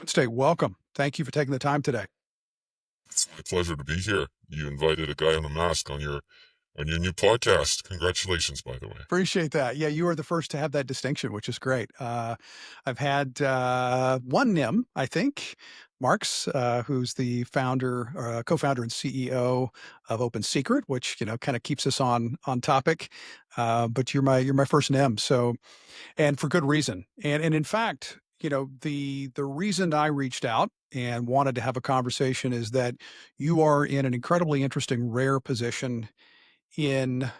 OpnState, welcome. Thank you for taking the time today. It's my pleasure to be here. You invited a guy on a mask on your new podcast. Congratulations, by the way. Appreciate that. Yeah, you are the first to have that distinction, which is great. I've had one NIM, I think, Marks, who's the co-founder and CEO of OpenSecret, which kind of keeps us on topic. But you're my first NIM, so and for good reason. And in fact, the reason I reached out and wanted to have a conversation is that you are in an incredibly interesting, rare position in,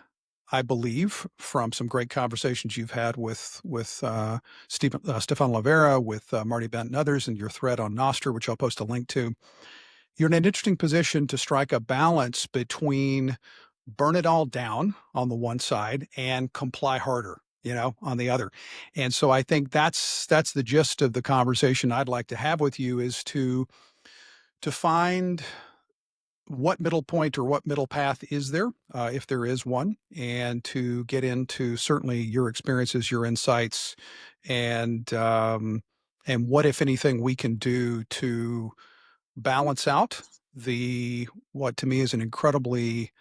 I believe, from some great conversations you've had with Stefan Lavera, with Marty Bent and others, and your thread on Nostr, which I'll post a link to. You're in an interesting position to strike a balance between burn it all down on the one side and comply harder, on the other. And so I think that's the gist of the conversation I'd like to have with you, is to find what middle point or what middle path is there, if there is one, and to get into certainly your experiences, your insights, and what, if anything, we can do to balance out what to me is an incredibly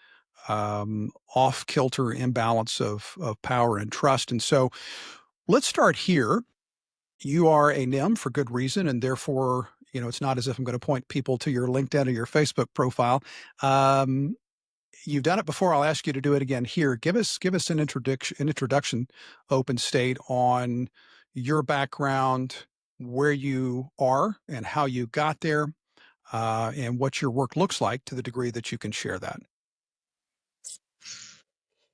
off-kilter imbalance of power and trust. And so let's start here. You are a NIM for good reason, and therefore, it's not as if I'm going to point people to your LinkedIn or your Facebook profile. You've done it before. I'll ask you to do it again here. Give us an introduction, OpnState, on your background, where you are and how you got there, and what your work looks like to the degree that you can share that.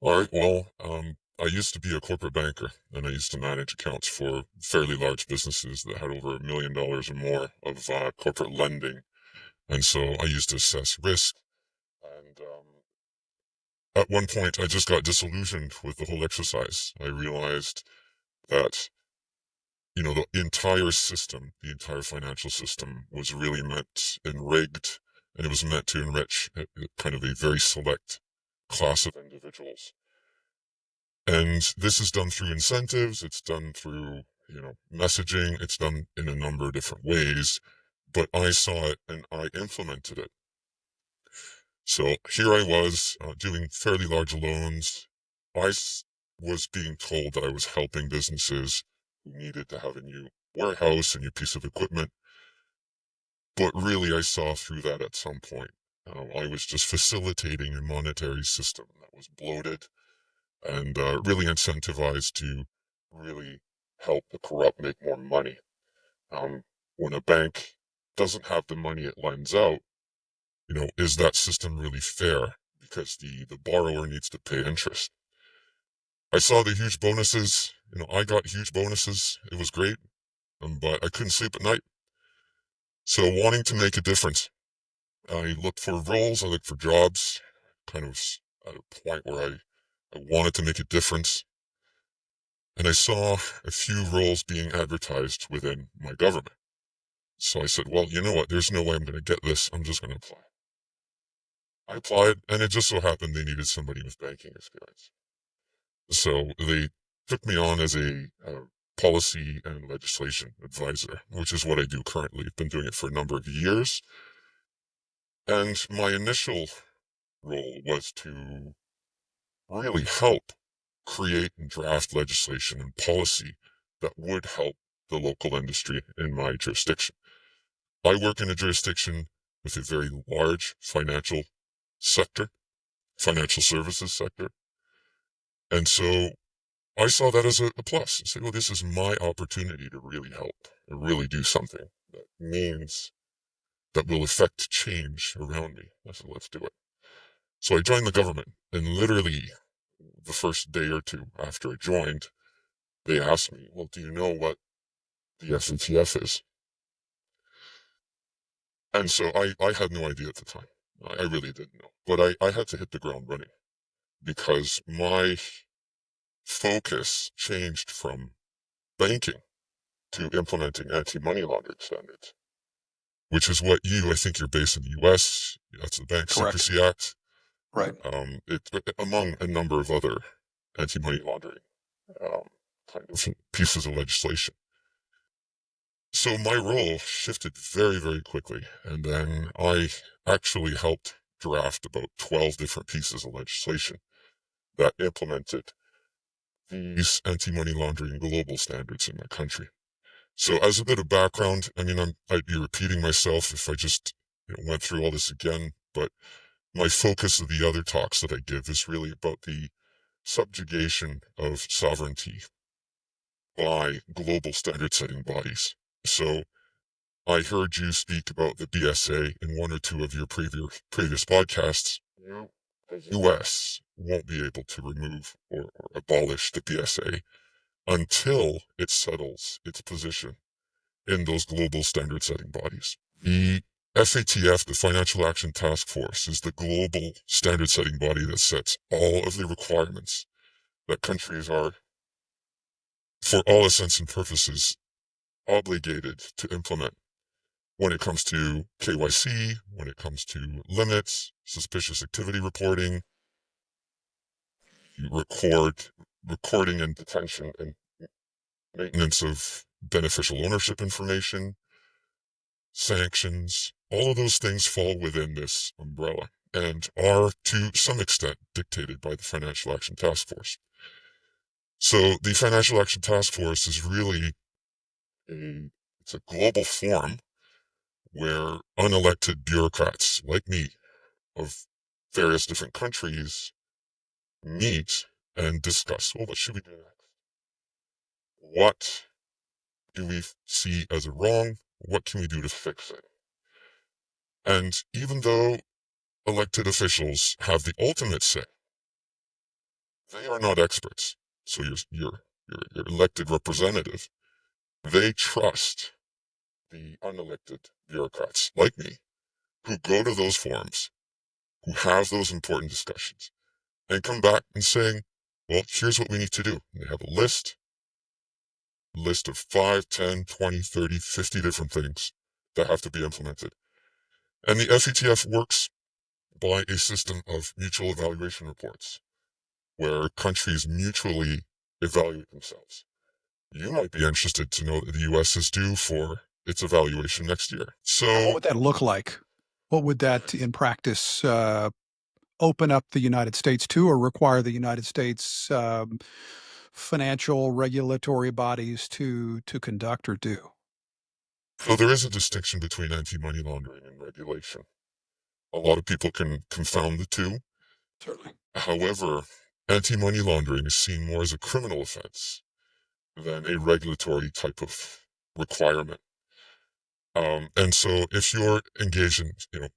All right. Well, I used to be a corporate banker, and I used to manage accounts for fairly large businesses that had over $1 million or more of corporate lending. And so I used to assess risk. And at one point, I just got disillusioned with the whole exercise. I realized that the entire system, the entire financial system, was really meant and rigged, and it was meant to enrich kind of a very select class of individuals. And this is done through incentives, it's done through, messaging, it's done in a number of different ways, but I saw it and I implemented it. So here I was doing fairly large loans. I was being told that I was helping businesses who needed to have a new warehouse, a new piece of equipment. But really, I saw through that at some point. I was just facilitating a monetary system that was bloated and really incentivized to really help the corrupt make more money. When a bank doesn't have the money it lends out, is that system really fair? Because the borrower needs to pay interest. I saw the huge bonuses. I got huge bonuses. It was great, but I couldn't sleep at night. So wanting to make a difference, I looked for roles, I looked for jobs, kind of at a point where I wanted to make a difference. And I saw a few roles being advertised within my government. So I said, well, you know what? There's no way I'm going to get this. I'm just going to apply. I applied, and it just so happened they needed somebody with banking experience. So they took me on as a policy and legislation advisor, which is what I do currently. I've been doing it for a number of years. And my initial role was to really help create and draft legislation and policy that would help the local industry in my jurisdiction. I work in a jurisdiction with a very large financial sector, financial services sector. And so I saw that as a plus. I said, well, this is my opportunity to really help and really do something that means that will affect change around me. I said, let's do it. So I joined the government, and literally the first day or two after I joined, they asked me, well, do you know what the FATF is? And so I had no idea at the time. I really didn't know. But I had to hit the ground running because my focus changed from banking to implementing anti-money laundering standards, which is what I think you're based in the U.S., that's the Bank Correct. Secrecy Act. Right. Among a number of other anti-money laundering kind of pieces of legislation. So my role shifted very, very quickly. And then I actually helped draft about 12 different pieces of legislation that implemented these anti-money laundering global standards in my country. So as a bit of background, I mean, I'd be repeating myself if I just went through all this again, but my focus of the other talks that I give is really about the subjugation of sovereignty by global standard setting bodies. So I heard you speak about the BSA in one or two of your previous podcasts. The US won't be able to remove or abolish the BSA until it settles its position in those global standard setting bodies. The FATF, the Financial Action Task Force, is the global standard setting body that sets all of the requirements that countries are, for all intents and purposes, obligated to implement when it comes to KYC, when it comes to limits, suspicious activity reporting, recording and detention and maintenance of beneficial ownership information, sanctions, all of those things fall within this umbrella and are to some extent dictated by the Financial Action Task Force. So the Financial Action Task Force is really it's a global forum where unelected bureaucrats like me of various different countries meet and discuss, well, what should we do next? What do we see as a wrong? What can we do to fix it? And even though elected officials have the ultimate say, they are not experts. So your elected representative, they trust the unelected bureaucrats like me who go to those forums, who have those important discussions, and come back and saying, well, here's what we need to do. And they have a list of 5, 10, 20, 30, 50 different things that have to be implemented. And the FATF works by a system of mutual evaluation reports where countries mutually evaluate themselves. You might be interested to know that the US is due for its evaluation next year. And what So would that look like? What would that in practice open up the United States to or require the United States financial regulatory bodies to conduct or do? So there is a distinction between anti-money laundering and regulation. A lot of people can confound the two. Certainly. However, anti-money laundering is seen more as a criminal offense than a regulatory type of requirement. And so if you're engaged in,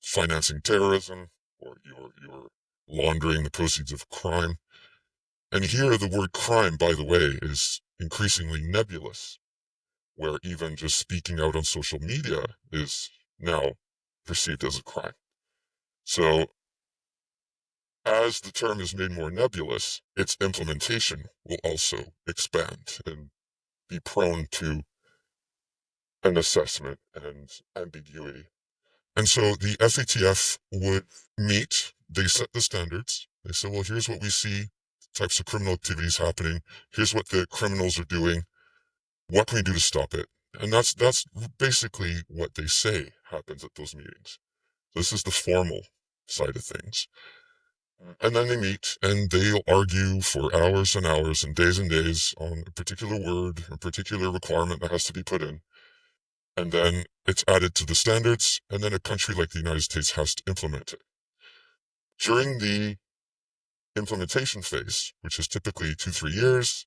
financing terrorism or you're laundering the proceeds of crime, and here the word crime, by the way, is increasingly nebulous, where even just speaking out on social media is now perceived as a crime. So as the term is made more nebulous, its implementation will also expand and be prone to an assessment and ambiguity. And so the FATF would meet, they set the standards. They say, well, here's what we see, types of criminal activities happening. Here's what the criminals are doing. What can we do to stop it? And that's basically what they say happens at those meetings. This is the formal side of things. And then they meet and they'll argue for hours and days on a particular word, a particular requirement that has to be put in. And then it's added to the standards, and then a country like the United States has to implement it. During the implementation phase, which is typically 2-3 years,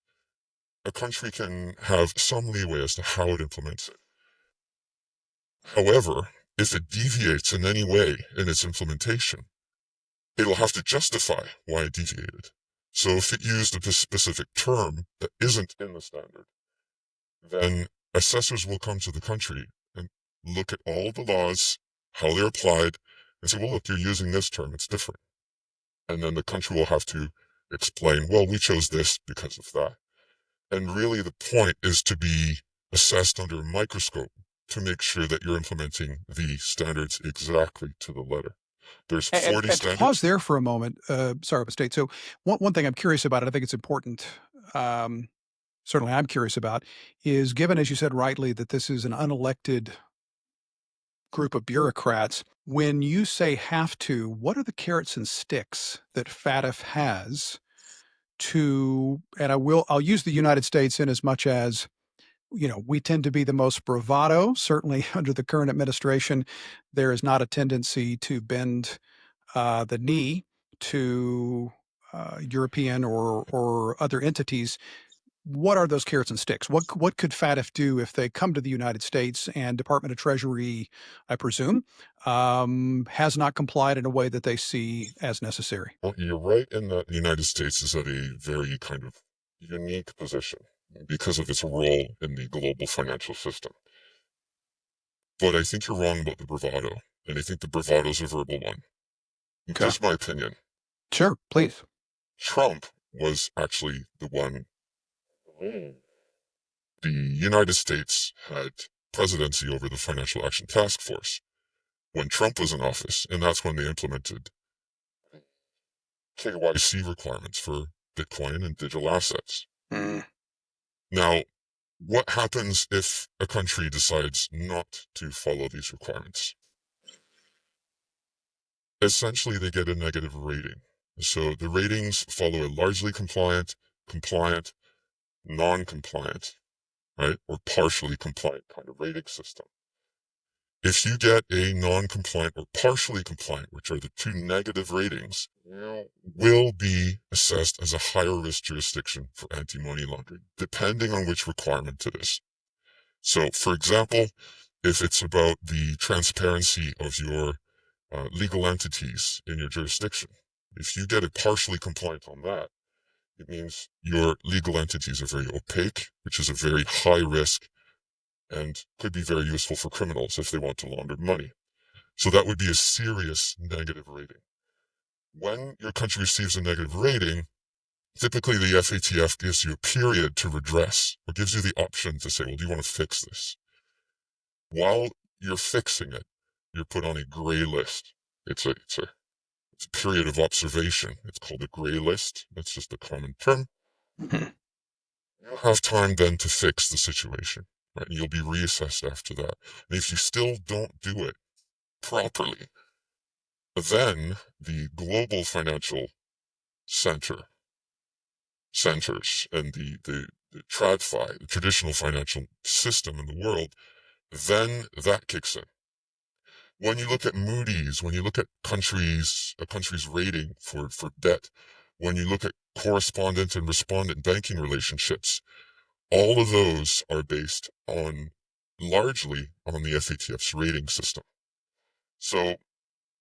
a country can have some leeway as to how it implements it. However, if it deviates in any way in its implementation, it'll have to justify why it deviated. So if it used a specific term that isn't in the standard, then assessors will come to the country and look at all the laws, how they're applied, and say, well, look, you're using this term, it's different. And then the country will have to explain, well, we chose this because of that. And really the point is to be assessed under a microscope to make sure that you're implementing the standards exactly to the letter. There's And 40 and to pause standards. there for a moment, sorry, upstate. So one thing I'm curious about, and I think it's important. Um, certainly I'm curious about is given, as you said rightly, that this is an unelected group of bureaucrats, when you say have to, what are the carrots and sticks that FATF has to, and I'll use the United States in as much as, we tend to be the most bravado. Certainly under the current administration, there is not a tendency to bend the knee to European or other entities. What are those carrots and sticks? What could FATF do if they come to the United States and Department of Treasury, I presume, has not complied in a way that they see as necessary? Well, you're right in that the United States is at a very kind of unique position because of its role in the global financial system. But I think you're wrong about the bravado, and I think the bravado is a verbal one. Okay. Just my opinion. Sure, please. Trump was actually the one. The United States had presidency over the Financial Action Task Force when Trump was in office, and that's when they implemented KYC requirements for Bitcoin and digital assets. Mm. Now, what happens if a country decides not to follow these requirements? Essentially, they get a negative rating. So the ratings follow a largely compliant, non-compliant, right, or partially compliant kind of rating system. If you get a non-compliant or partially compliant, which are the two negative ratings, will be assessed as a higher risk jurisdiction for anti-money laundering, depending on which requirement it is. So, for example, if it's about the transparency of your legal entities in your jurisdiction, if you get a partially compliant on that, it means your legal entities are very opaque, which is a very high risk and could be very useful for criminals if they want to launder money. So that would be a serious negative rating. When your country receives a negative rating, typically the FATF gives you a period to redress, or gives you the option to say, well, do you want to fix this? While you're fixing it, you're put on a gray list. It's a period of observation. It's called a gray list. That's just a common term. You'll have time then to fix the situation, right? And you'll be reassessed after that. And if you still don't do it properly, then the global financial centers and the TradFi, the traditional financial system in the world, then that kicks in. When you look at Moody's, when you look at a country's rating for debt, when you look at correspondent and respondent banking relationships, all of those are based largely on the FATF's rating system. So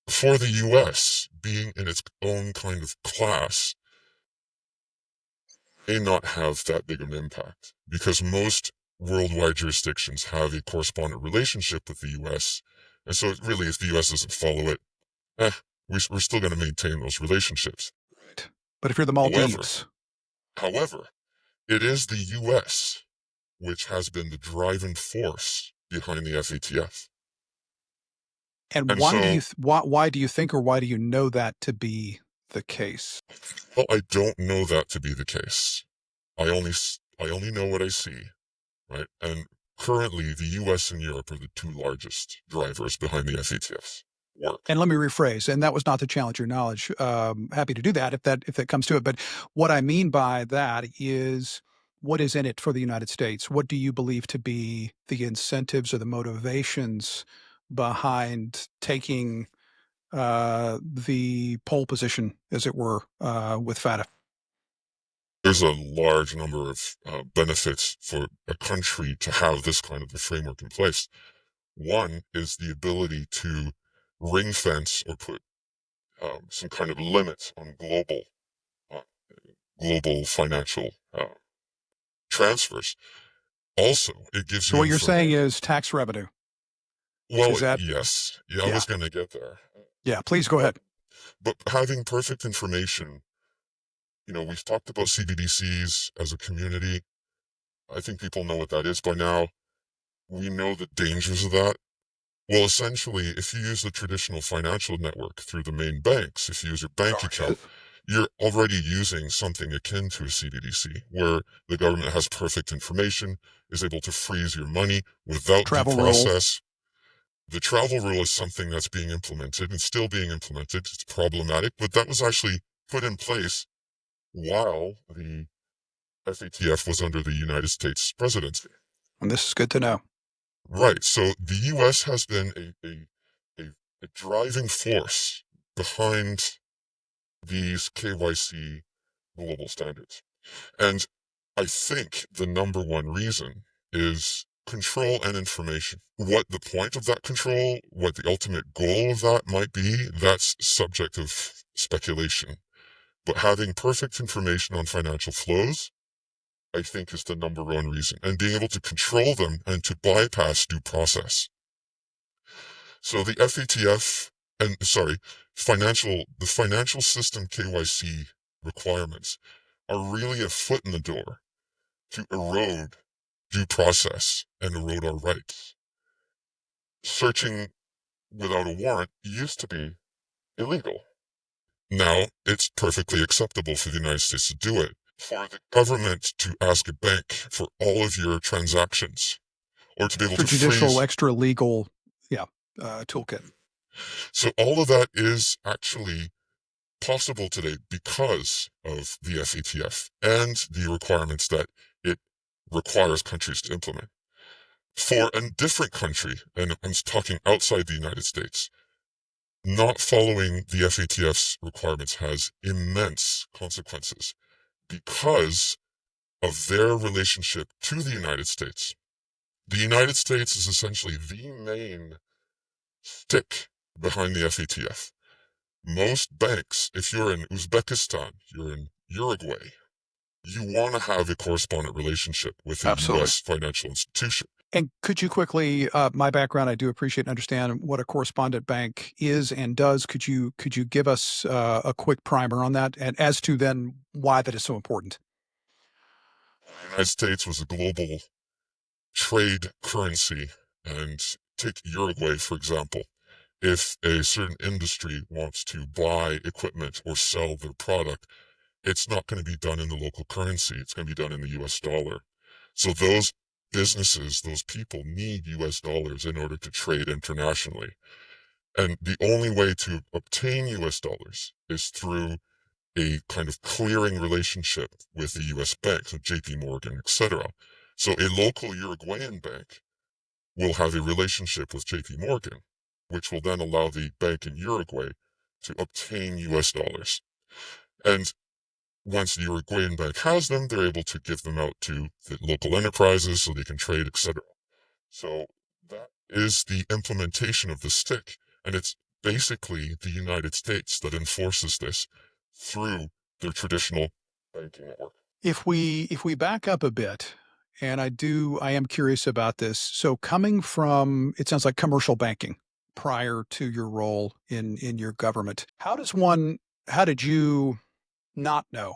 for the US, being in its own kind of class may not have that big of an impact because most worldwide jurisdictions have a correspondent relationship with the US. And so really, if the US doesn't follow it, we're still going to maintain those relationships. Right. But if you're the However, Maldives, it is the US which has been the driving force behind the FATF. and And why do so, you why do you think or why do you know that to be the case? well, I don't know that to be the case. I only know what I see, right? And currently, the US and Europe are the two largest drivers behind the FATF's work. And let me rephrase, and that was not to challenge your knowledge. Happy to do that if that comes to it. But what I mean by that is, what is in it for the United States? What do you believe to be the incentives or the motivations behind taking the pole position, as it were, with FATF? There's a large number of benefits for a country to have this kind of a framework in place. One is the ability to ring fence or put some kind of limits on uh, global financial transfers. Also, it gives So you what you're saying information. is tax revenue. Well, Is that yes, yeah, I yeah was going to get there. yeah? Please go But ahead. but having perfect information, we've talked about CBDCs as a community. I think people know what that is by now. We know the dangers of that. Well, essentially, if you use the traditional financial network through the main banks, if you use your bank account, Yes. you're already using something akin to a CBDC, where the government has perfect information, is able to freeze your money without due Travel rule. process. The travel rule is something that's being implemented and still being implemented. It's problematic, but that was actually put in place while the FATF was under the United States presidency. And this is good to know. Right. So the U.S. has been a driving force behind these KYC global standards. And I think the number one reason is control and information. What the point of that control, what the ultimate goal of that might be, that's subject of speculation. But having perfect information on financial flows, I think, is the number one reason. And being able to control them and to bypass due process. So the FATF, the financial system KYC requirements are really a foot in the door to erode due process and erode our rights. Searching without a warrant used to be illegal. Now it's perfectly acceptable for the United States to do it. For the government to ask a bank for all of your transactions, or to be able For to judicial, freeze. extra legal, toolkit. So all of that is actually possible today because of the FATF and the requirements that it requires countries to implement. For a different country, and I'm talking outside the United States, not following the FATF's requirements has immense consequences because of their relationship to the United States. The United States is essentially the main stick behind the FATF. Most banks, if you're in Uzbekistan, you're in Uruguay, you want to have a correspondent relationship with a Absolutely. U.S. financial institution. And could you quickly, my background, I do appreciate and understand what a correspondent bank is and does. Could you give us a quick primer on that, and as to then why that is so important? The United States was a global trade currency, and take Uruguay, for example. If a certain industry wants to buy equipment or sell their product, it's not going to be done in the local currency. It's going to be done in the US dollar. So those businesses, those people need US dollars in order to trade internationally. And the only way to obtain US dollars is through a kind of clearing relationship with the US banks, like JP Morgan, etc. So a local Uruguayan bank will have a relationship with JP Morgan, which will then allow the bank in Uruguay to obtain US dollars. And once the Uruguayan bank has them, they're able to give them out to the local enterprises so they can trade, etc. So that is the implementation of the stick. And it's basically the United States that enforces this through their traditional banking network. If we back up a bit, and I am curious about this. So coming from, it sounds like commercial banking prior to your role in your government, how did you not know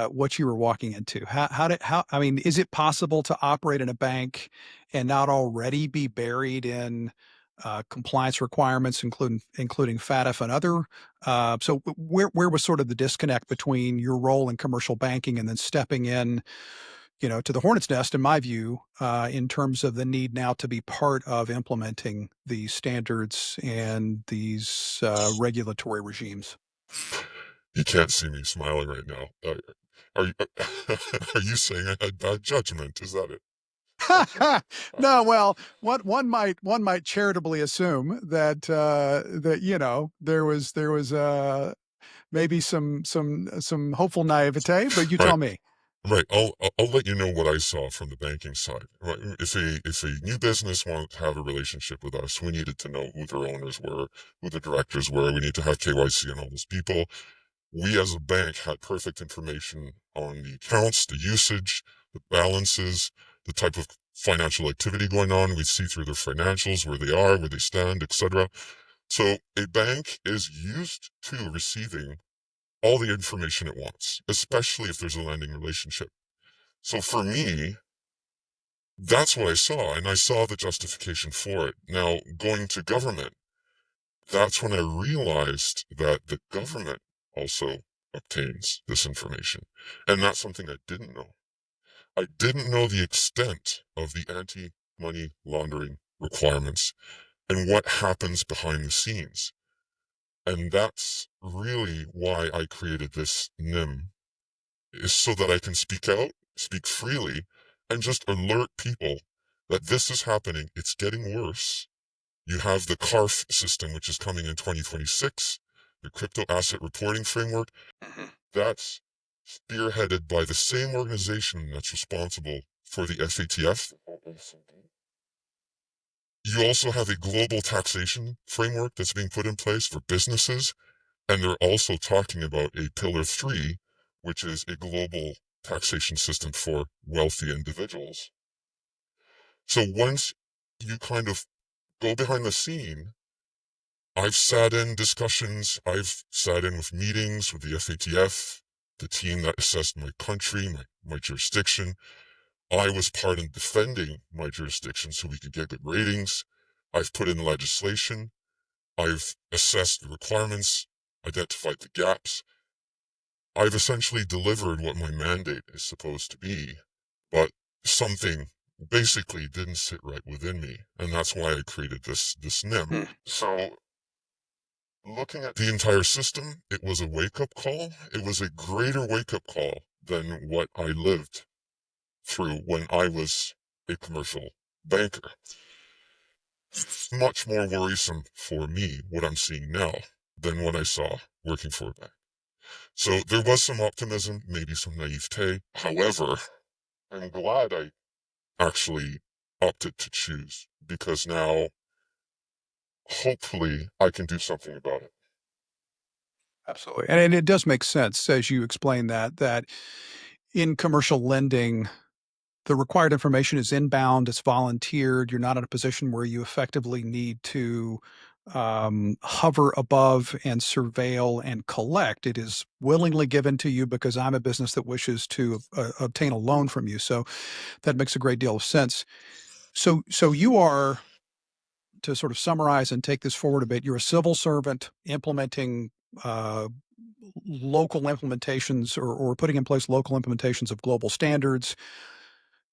what you were walking into? I mean, is it possible to operate in a bank and not already be buried in compliance requirements, including FATF and other? So where was sort of the disconnect between your role in commercial banking and then stepping in, to the hornet's nest, in my view, in terms of the need now to be part of implementing these standards and these regulatory regimes? You can't see me smiling right now. Are you, are you saying I had bad judgment? Is that it? No, well, one might charitably assume that there was maybe some hopeful naivete, but you Right. tell me. Right. I'll let you know what I saw from the banking side. Right. If a new business wanted to have a relationship with us, we needed to know who their owners were, who the directors were. We need to have KYC on all those people. We as a bank had perfect information on the accounts, the usage, the balances, the type of financial activity going on. We'd see through their financials, where they are, where they stand, etc. So a bank is used to receiving all the information it wants, especially if there's a lending relationship. So for me, that's what I saw, and I saw the justification for it. Now, going to government, that's when I realized that the government also obtains this information. And that's something I didn't know. I didn't know the extent of the anti-money laundering requirements and what happens behind the scenes. And that's really why I created this NIM, is so that I can speak out, speak freely, and just alert people that this is happening. It's getting worse. You have the CARF system, which is coming in 2026, the Crypto Asset Reporting Framework. That's spearheaded by the same organization that's responsible for the FATF. You also have a global taxation framework that's being put in place for businesses, and they're also talking about a Pillar 3, which is a global taxation system for wealthy individuals. So once you kind of go behind the scene, I've sat in discussions, I've sat in with meetings with the FATF, the team that assessed my country, my jurisdiction. I was part in defending my jurisdiction so we could get good ratings. I've put in legislation. I've assessed the requirements, identified the gaps. I've essentially delivered what my mandate is supposed to be, but something basically didn't sit right within me, and that's why I created this NIM. So looking at the entire system, it was a wake-up call. It was a greater wake-up call than what I lived through when I was a commercial banker. It's much more worrisome for me what I'm seeing now than what I saw working for a bank. So there was some optimism, maybe some naivete. However, I'm glad I actually opted to choose, because now hopefully I can do something about it. Absolutely. And it does make sense as you explain that in commercial lending, the required information is inbound, it's volunteered. You're not in a position where you effectively need to hover above and surveil and collect. It is willingly given to you because I'm a business that wishes to obtain a loan from you. So that makes a great deal of sense. So you are, to sort of summarize and take this forward a bit, you're a civil servant implementing uh, local implementations or putting in place local implementations of global standards.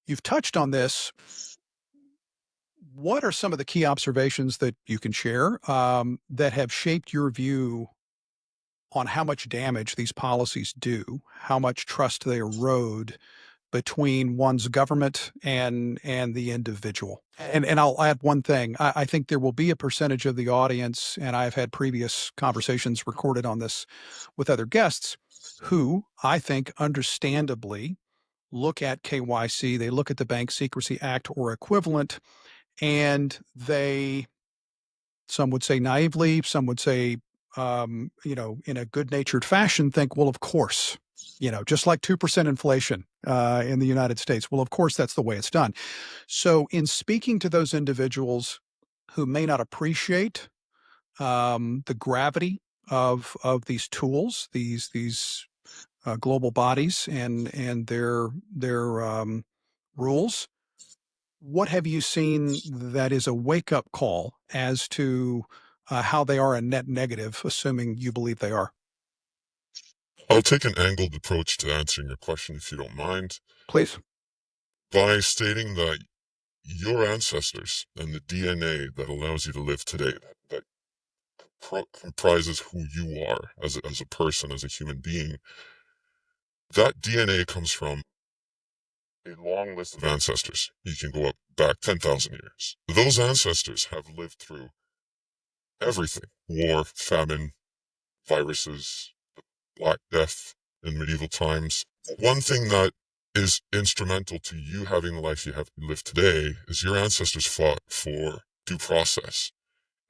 You've touched on this. What are some of the key observations that you can share that have shaped your view on how much damage these policies do, how much trust they erode between one's government and the individual? And I'll add one thing. I think there will be a percentage of the audience, and I've had previous conversations recorded on this with other guests, who I think understandably look at KYC, they look at the Bank Secrecy Act or equivalent, and they, some would say naively, some would say, in a good-natured fashion, think, well, of course, just like 2% inflation in the United States. Well, of course, that's the way it's done. So, in speaking to those individuals who may not appreciate the gravity of these tools, these global bodies and their rules, what have you seen that is a wake-up call as to how they are a net negative, assuming you believe they are? I'll take an angled approach to answering your question, if you don't mind, Please. by stating that your ancestors and the DNA that allows you to live today, that comprises who you are as a person, as a human being, that DNA comes from a long list of ancestors. You can go up back 10,000 years. Those ancestors have lived through everything: war, famine, viruses, Black Death in medieval times. One thing that is instrumental to you having the life you have lived today is your ancestors fought for due process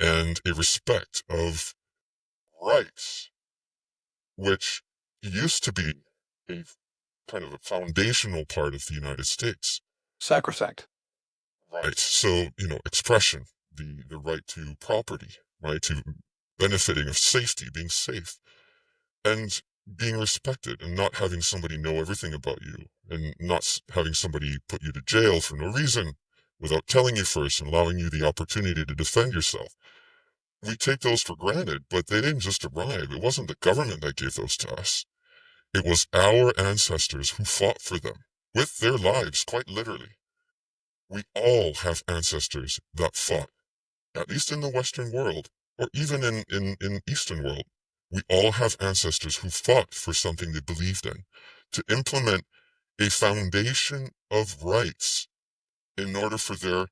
and a respect of rights, which used to be a kind of a foundational part of the United States. Sacrosanct. Right. So, expression, the right to property, right, to benefiting of safety, being safe, and being respected, and not having somebody know everything about you, and not having somebody put you to jail for no reason without telling you first and allowing you the opportunity to defend yourself. We take those for granted, but they didn't just arrive. It wasn't the government that gave those to us. It was our ancestors who fought for them with their lives, quite literally. We all have ancestors that fought, at least in the Western world, or even in Eastern world. We all have ancestors who fought for something they believed in, to implement a foundation of rights in order for their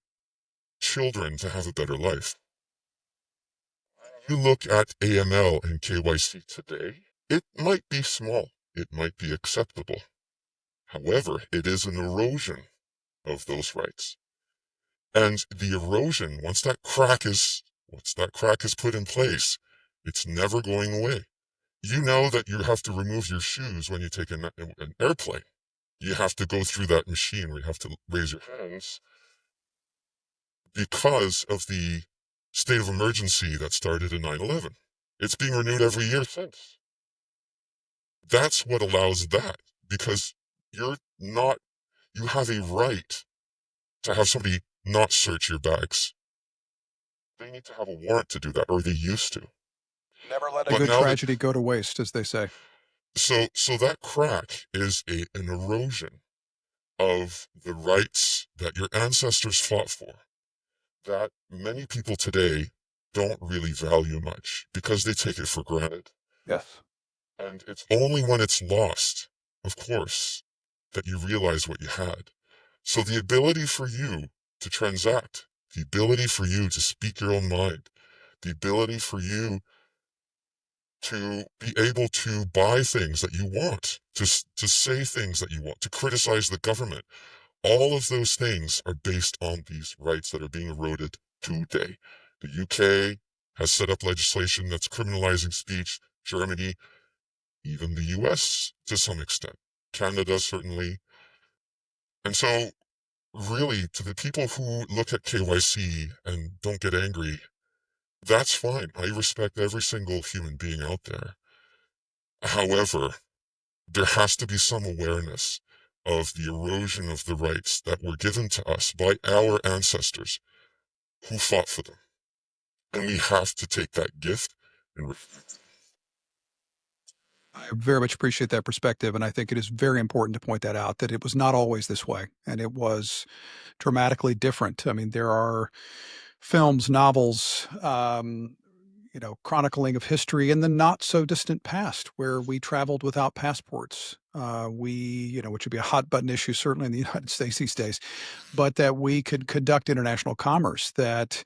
children to have a better life. You look at AML and KYC today, it might be small, it might be acceptable. However, it is an erosion of those rights. And the erosion, once that crack is put in place, it's never going away. You know that you have to remove your shoes when you take an airplane. You have to go through that machine where you have to raise your hands because of the state of emergency that started in 9/11. It's being renewed every year since. That's what allows that, because you're not, you have a right to have somebody not search your bags. They need to have a warrant to do that, or they used to. Never let a But good now that, tragedy go to waste, as they say. so that crack is an erosion of the rights that your ancestors fought for, that many people today don't really value much because they take it for granted. Yes. And it's only when it's lost, of course, that you realize what you had. So the ability for you to transact, the ability for you to speak your own mind, the ability for you to be able to buy things that you want, to say things that you want, to criticize the government, all of those things are based on these rights that are being eroded today. The UK has set up legislation that's criminalizing speech. Germany, even the US to some extent. Canada, certainly. And so, really, to the people who look at KYC and don't get angry, that's fine. I respect every single human being out there. However, there has to be some awareness of the erosion of the rights that were given to us by our ancestors who fought for them. And we have to take that gift and I very much appreciate that perspective, and I think it is very important to point that out, that it was not always this way, and it was dramatically different. I mean, there are films, novels, chronicling of history in the not so distant past where we traveled without passports. Which would be a hot button issue, certainly in the United States these days, but that we could conduct international commerce, that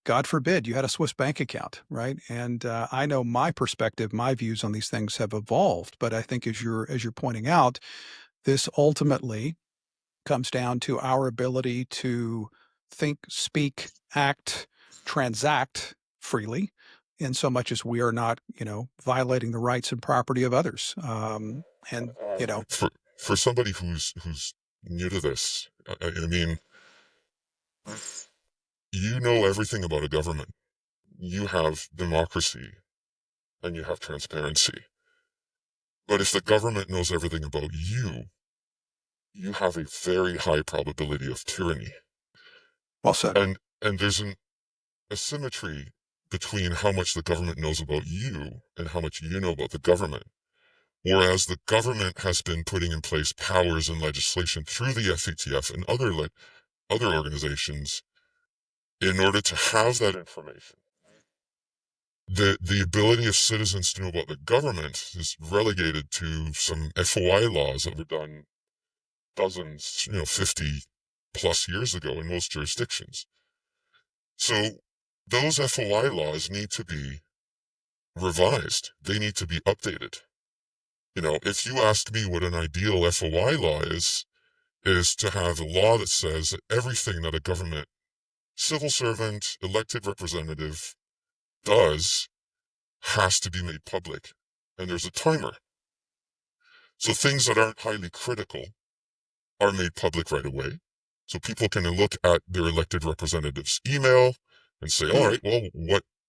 God forbid you had a Swiss bank account, right? And I know my perspective, my views on these things have evolved, but I think as you're pointing out, this ultimately comes down to our ability to think, speak, act, transact freely, in so much as we are not, violating the rights and property of others. And for somebody who's new to this, I mean, you know everything about a government. You have democracy and you have transparency. But if the government knows everything about you have a very high probability of tyranny. well said. And there's an asymmetry between how much the government knows about you and how much you know about the government. Whereas the government has been putting in place powers and legislation through the FATF and other organizations in order to have that information. The ability of citizens to know about the government is relegated to some FOI laws that were done dozens, 50 plus years ago in most jurisdictions. So those FOI laws need to be revised. They need to be updated. If you ask me what an ideal FOI law is to have a law that says that everything that a government civil servant, elected representative does has to be made public. And there's a timer. So things that aren't highly critical are made public right away. So people can look at their elected representative's email and say, all right, well,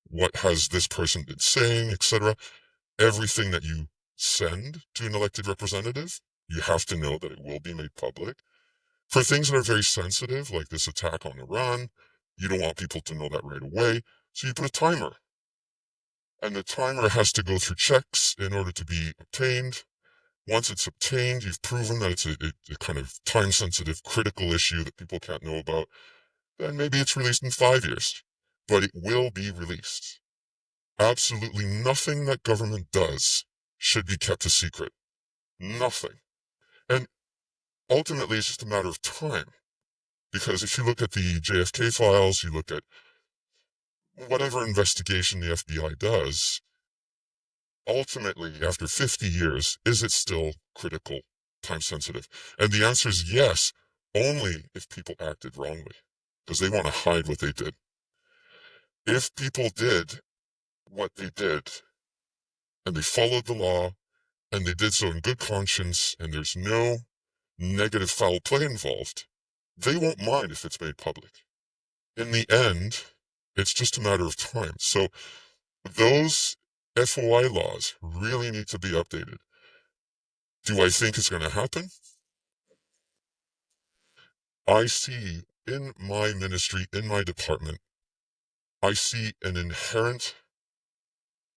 what has this person been saying, etc. Everything that you send to an elected representative, you have to know that it will be made public. For things that are very sensitive, like this attack on Iran, you don't want people to know that right away. So you put a timer. And the timer has to go through checks in order to be obtained. Once it's obtained, you've proven that it's a kind of time-sensitive, critical issue that people can't know about, then maybe it's released in 5 years. But it will be released. Absolutely nothing that government does should be kept a secret. Nothing. And ultimately, it's just a matter of time. Because if you look at the JFK files, you look at whatever investigation the FBI does, ultimately, after 50 years, is it still critical, time sensitive? And the answer is yes, only if people acted wrongly, because they want to hide what they did. If people did what they did, and they followed the law, and they did so in good conscience, and there's no negative foul play involved, they won't mind if it's made public. In the end, it's just a matter of time. So those FOI laws really need to be updated. Do I think it's going to happen? I see in my ministry, in my department, I see an inherent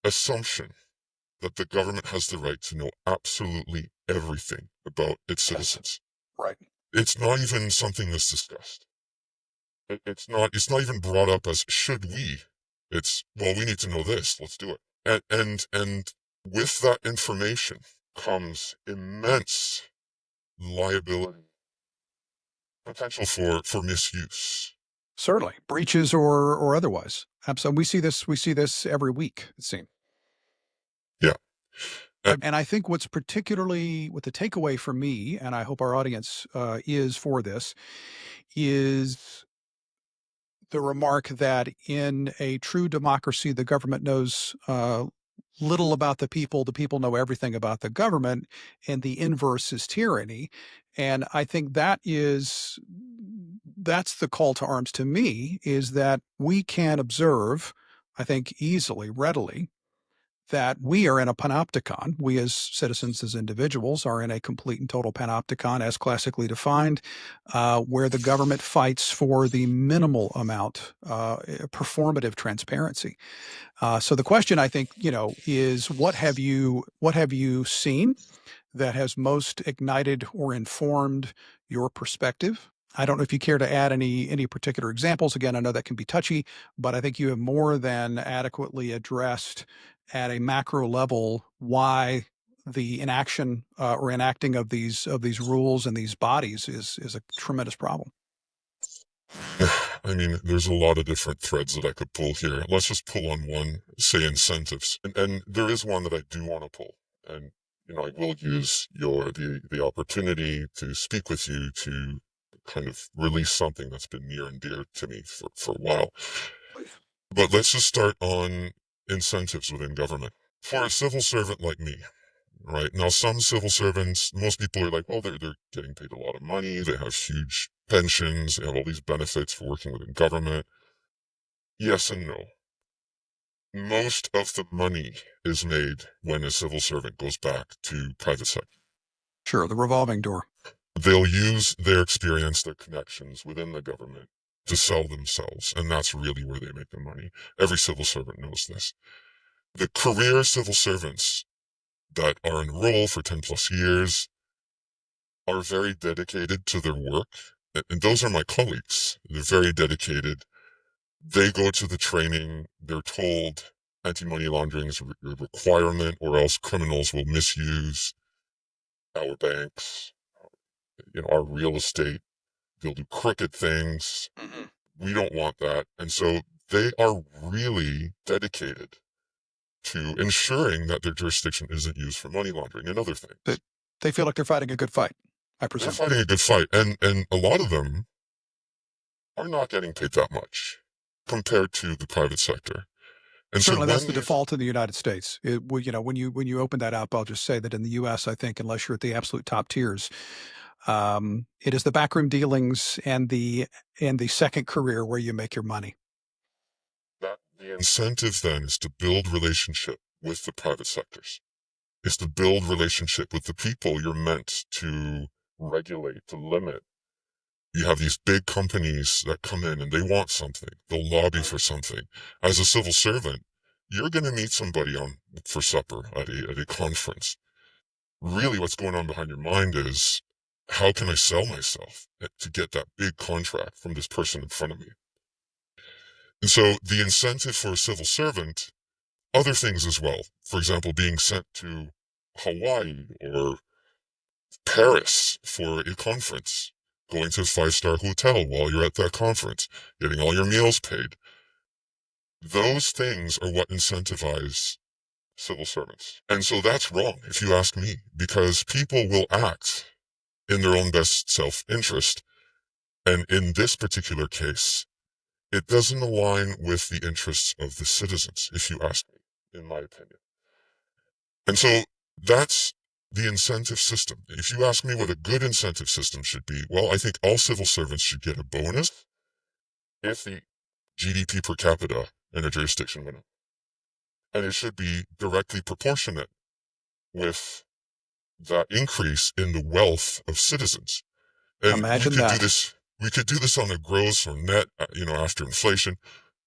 assumption that the government has the right to know absolutely everything about its citizens. Right. It's not even something that's discussed. It's not even brought up as should we. It's, well, we need to know this, let's do it. And with that information comes immense liability, potential for misuse. Certainly, breaches or otherwise. Absolutely, we see this every week. It seems. Yeah. And I think what's particularly what the takeaway for me, and I hope our audience is for this, is the remark that in a true democracy, the government knows little about the people know everything about the government, and the inverse is tyranny. And I think that's the call to arms to me, is that we can observe, I think easily, readily, that we are in a panopticon. We as citizens, as individuals, are in a complete and total panopticon as classically defined, where the government fights for the minimal amount, performative transparency. So the question, I think, is what have you seen that has most ignited or informed your perspective? I don't know if you care to add any particular examples. Again, I know that can be touchy, but I think you have more than adequately addressed at a macro level why the inaction or enacting of these rules and these bodies is a tremendous problem. I mean, there's a lot of different threads that I could pull here. Let's just pull on one, say incentives. And there is one that I do want to pull. And, I will use the opportunity to speak with you to kind of release something that's been near and dear to me for a while. But let's just start on incentives within government. For a civil servant like me, right? Now, some civil servants, most people are like, well, they're getting paid a lot of money. They have huge pensions. They have all these benefits for working within government. Yes and no. Most of the money is made when a civil servant goes back to private sector. Sure, the revolving door. They'll use their experience, their connections within the government to sell themselves, and that's really where they make the money. Every civil servant knows this. The career civil servants that are enrolled for 10 plus years are very dedicated to their work. And those are my colleagues. They're very dedicated. They go to the training. They're told anti-money laundering is a requirement, or else criminals will misuse our banks, our real estate. They'll do crooked things. Mm-hmm. We don't want that. And so they are really dedicated to ensuring that their jurisdiction isn't used for money laundering and other things. They feel like they're fighting a good fight, I They're presume. fighting a good fight. And a lot of them are not getting paid that much compared to the private sector. And Certainly, so that's the default in the United States. When you open that up, I'll just say that in the U.S., I think, unless you're at the absolute top tiers, it is the backroom dealings and the second career where you make your money. that the incentive then is to build relationship with the private sectors. Is to build relationship with the people you're meant to regulate, to limit. You have these big companies that come in and they want something. They'll lobby for something. As a civil servant, you're going to meet somebody for supper at a conference. really what's going on behind your mind is, how can I sell myself to get that big contract from this person in front of me? And so the incentive for a civil servant, other things as well, for example, being sent to Hawaii or Paris for a conference, going to a five-star hotel while you're at that conference, getting all your meals paid. Those things are what incentivize civil servants. And so that's wrong, if you ask me, because people will act in their own best self-interest. And in this particular case, it doesn't align with the interests of the citizens, if you ask me, in my opinion. And so that's the incentive system. If you ask me what a good incentive system should be, well, I think all civil servants should get a bonus if the GDP per capita in a jurisdiction went up. And it should be directly proportionate with that increase in the wealth of citizens. And we Imagine could do that. this. We could do this on a gross or net, after inflation.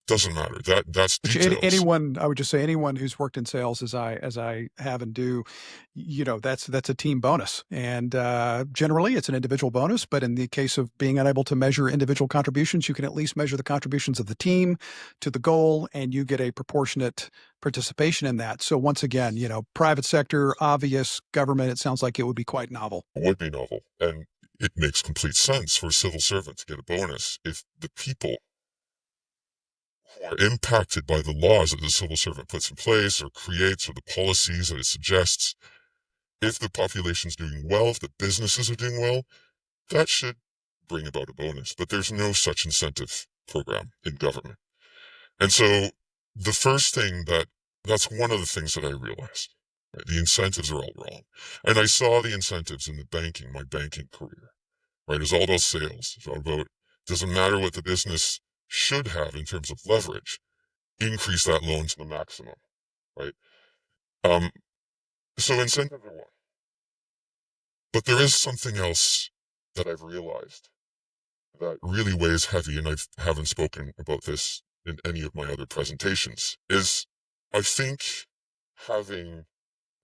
Doesn't matter. That's Which details. anyone, I would just say anyone who's worked in sales as I have and do, that's a team bonus. And generally it's an individual bonus, but in the case of being unable to measure individual contributions, you can at least measure the contributions of the team to the goal, and you get a proportionate participation in that. So once again, private sector, obvious, government, it sounds like it would be quite novel. It would be novel, and it makes complete sense for a civil servant to get a bonus if the people who are impacted by the laws that the civil servant puts in place or creates, or the policies that it suggests, if the population's doing well, if the businesses are doing well, that should bring about a bonus. But there's no such incentive program in government. And so the first thing that's one of the things that I realized. Right? The incentives are all wrong. And I saw the incentives in my banking career. Right? It's all about sales. It's all about, doesn't matter what the business should have in terms of leverage, increase that loan to the maximum. Right? So incentives are one. But there is something else that I've realized that really weighs heavy, and I haven't spoken about this in any of my other presentations, is I think having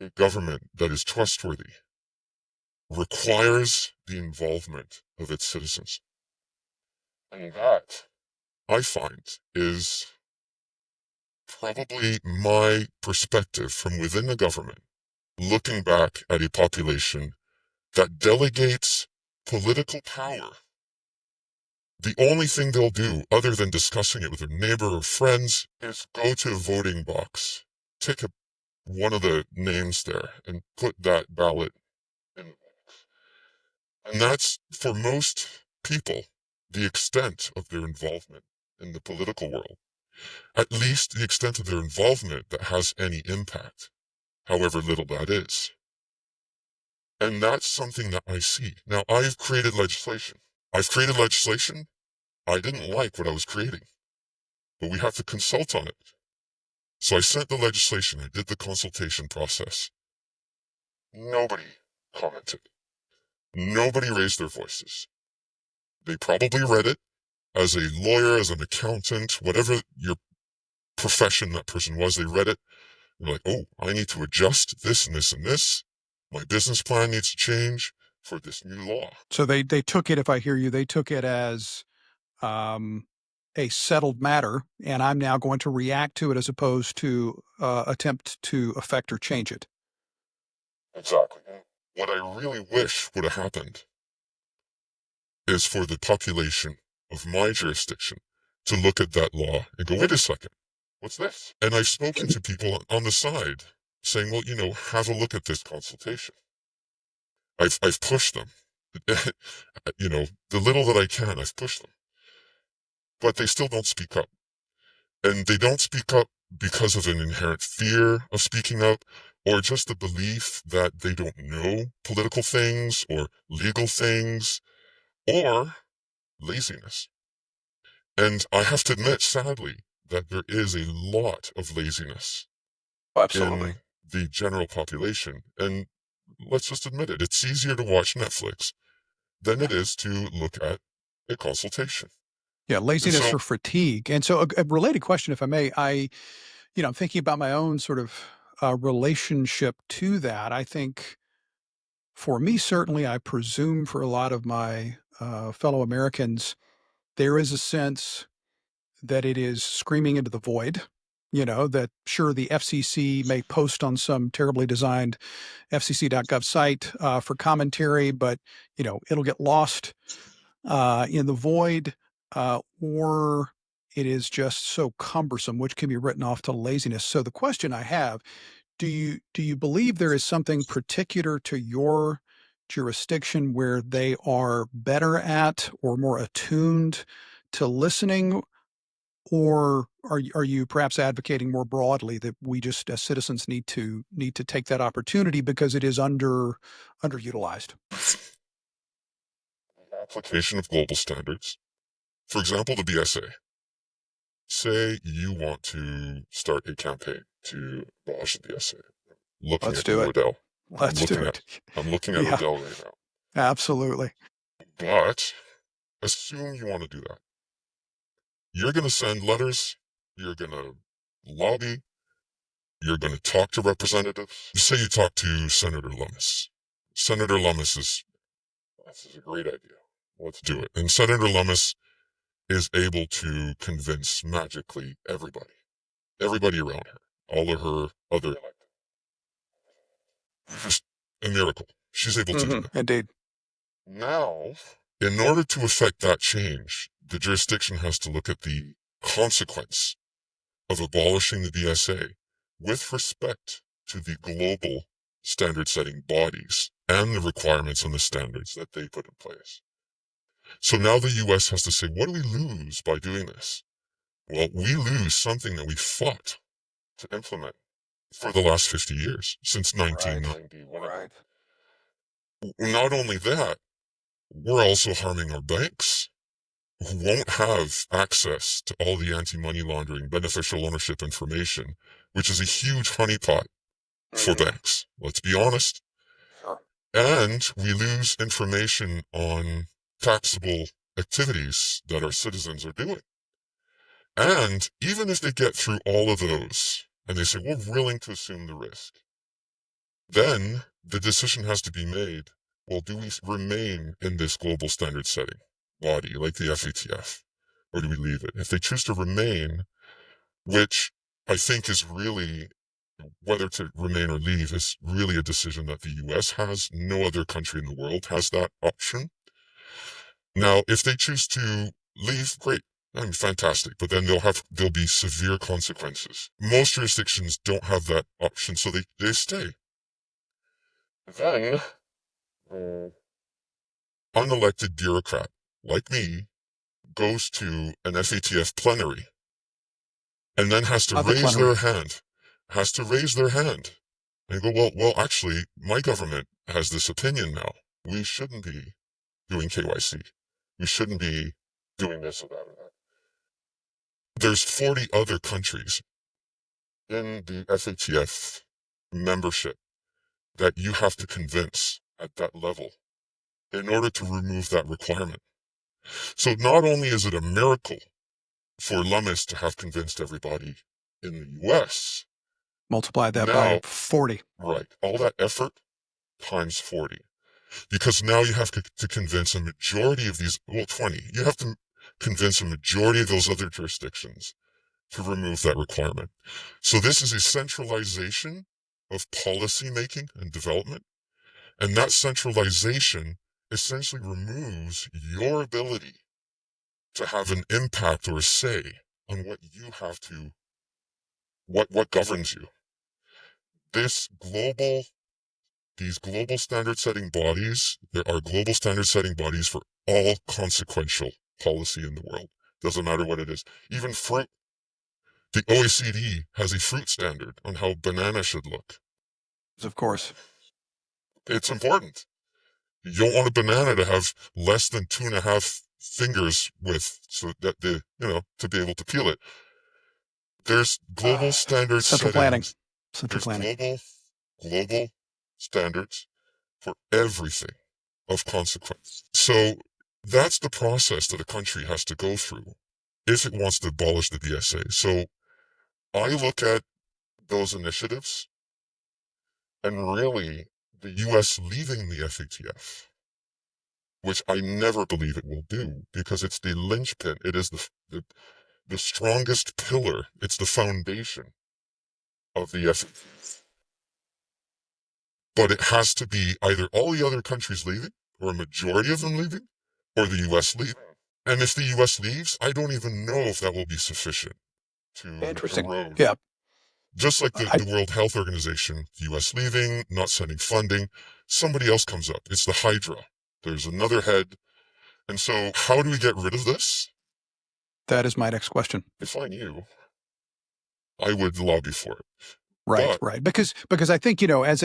a government that is trustworthy requires the involvement of its citizens. And that, I find, is probably my perspective from within the government, looking back at a population that delegates political power. The only thing they'll do, other than discussing it with their neighbor or friends, is go to a voting box, take one of the names there, and put that ballot in the box. And that's, for most people, the extent of their involvement in the political world. At least the extent of their involvement that has any impact, however little that is. And that's something that I see. Now, I've created legislation. I didn't like what I was creating, but we have to consult on it. So I sent the legislation. I did the consultation process. Nobody commented. Nobody raised their voices. They probably read it as a lawyer, as an accountant, whatever your profession that person was. They read it. They're like, oh, I need to adjust this and this and this. My business plan needs to change for this new law. So they took it, if I hear you, they took it as a settled matter, and I'm now going to react to it as opposed to attempt to affect or change it. Exactly. What I really wish would have happened is for the population of my jurisdiction to look at that law and go, wait a second, what's this? And I've spoken to people on the side saying, well, have a look at this consultation. I've pushed them. The little that I can, I've pushed them. But they still don't speak up. And they don't speak up because of an inherent fear of speaking up, or just the belief that they don't know political things or legal things, or laziness. And I have to admit, sadly, that there is a lot of laziness Absolutely. in the general population. And let's just admit it, it's easier to watch Netflix than it is to look at a consultation. Yeah, And laziness so, or fatigue. And so a related question, if I may, I'm thinking about my own sort of relationship to that. I think For me, certainly, I presume for a lot of my fellow Americans, there is a sense that it is screaming into the void. That sure, the FCC may post on some terribly designed FCC.gov site for commentary, but it'll get lost in the void, or it is just so cumbersome, which can be written off to laziness. So the question I have: do you believe there is something particular to your jurisdiction where they are better at or more attuned to listening, or are you perhaps advocating more broadly that we just as citizens need to take that opportunity because it is underutilized? Application of global standards. For example, the BSA. Say you want to start a campaign to abolish the BSA. Looking Let's at do you, it. Odell. I'm Let's do looking it. at I'm looking at Yeah, Odell right now. absolutely. But assume you want to do that. You're going to send letters. You're going to lobby. You're going to talk to representatives. Say you talk to Senator Lummis. Senator Lummis this is a great idea. Let's do it. And Senator Lummis is able to convince magically everybody around her, all of her other elected. Just a miracle. She's able to do that. Indeed. Now, in order to effect that change, the jurisdiction has to look at the consequence of abolishing the BSA with respect to the global standard setting bodies and the requirements and the standards that they put in place. So now the US has to say, what do we lose by doing this? Well, we lose something that we fought to implement for the last 50 years, since 1990. Right. Not only that, we're also harming our banks, who won't have access to all the anti-money laundering beneficial ownership information, which is a huge honeypot for banks. Let's be honest. Sure. And we lose information on taxable activities that our citizens are doing. And even if they get through all of those and they say, we're willing to assume the risk, then the decision has to be made. Well, do we remain in this global standard setting body like the FATF, or do we leave it? If they choose to remain, which I think is really, whether to remain or leave is really a decision that the US has. No other country in the world has that option. Now, if they choose to leave, great. I mean, fantastic. But then there'll be severe consequences. Most jurisdictions don't have that option, so they stay. Then, unelected bureaucrat like me goes to an FATF plenary and then has to Not the raise plenary. their hand. And go, well, actually, my government has this opinion now. We shouldn't be doing KYC. We shouldn't be doing this or that or that. There's 40 other countries in the FATF membership that you have to convince at that level in order to remove that requirement. So not only is it a miracle for Lummis to have convinced everybody in the US, Multiply that by now, 40. right, all that effort times 40. Because now you have to convince a majority of these, 20. You have to convince a majority of those other jurisdictions to remove that requirement. So this is a centralization of policy making and development. And that centralization essentially removes your ability to have an impact or a say on what you have to, what governs you. These global standard setting bodies, there are global standard setting bodies for all consequential policy in the world. Doesn't matter what it is. Even fruit. The OECD has a fruit standard on how banana should look. Of course. It's important. You don't want a banana to have less than 2.5 fingers width so that to be able to peel it. There's global standard Central planning. settings. Central There's planning. global standards for everything of consequence. So that's the process that a country has to go through if it wants to abolish the BSA. So I look at those initiatives, and really the US leaving the FATF, which I never believe it will do, because it's the linchpin. It is the strongest pillar. It's the foundation of the FATF. But it has to be either all the other countries leaving, or a majority of them leaving, or the US leaving. And if the US leaves, I don't even know if that will be sufficient to Interesting. erode. Yeah. Just like I, the World Health Organization, the US leaving, not sending funding, somebody else comes up. It's the Hydra. There's another head. And so how do we get rid of this? that is my next question. If I knew, I would lobby for it. Right, But right. Because I think, as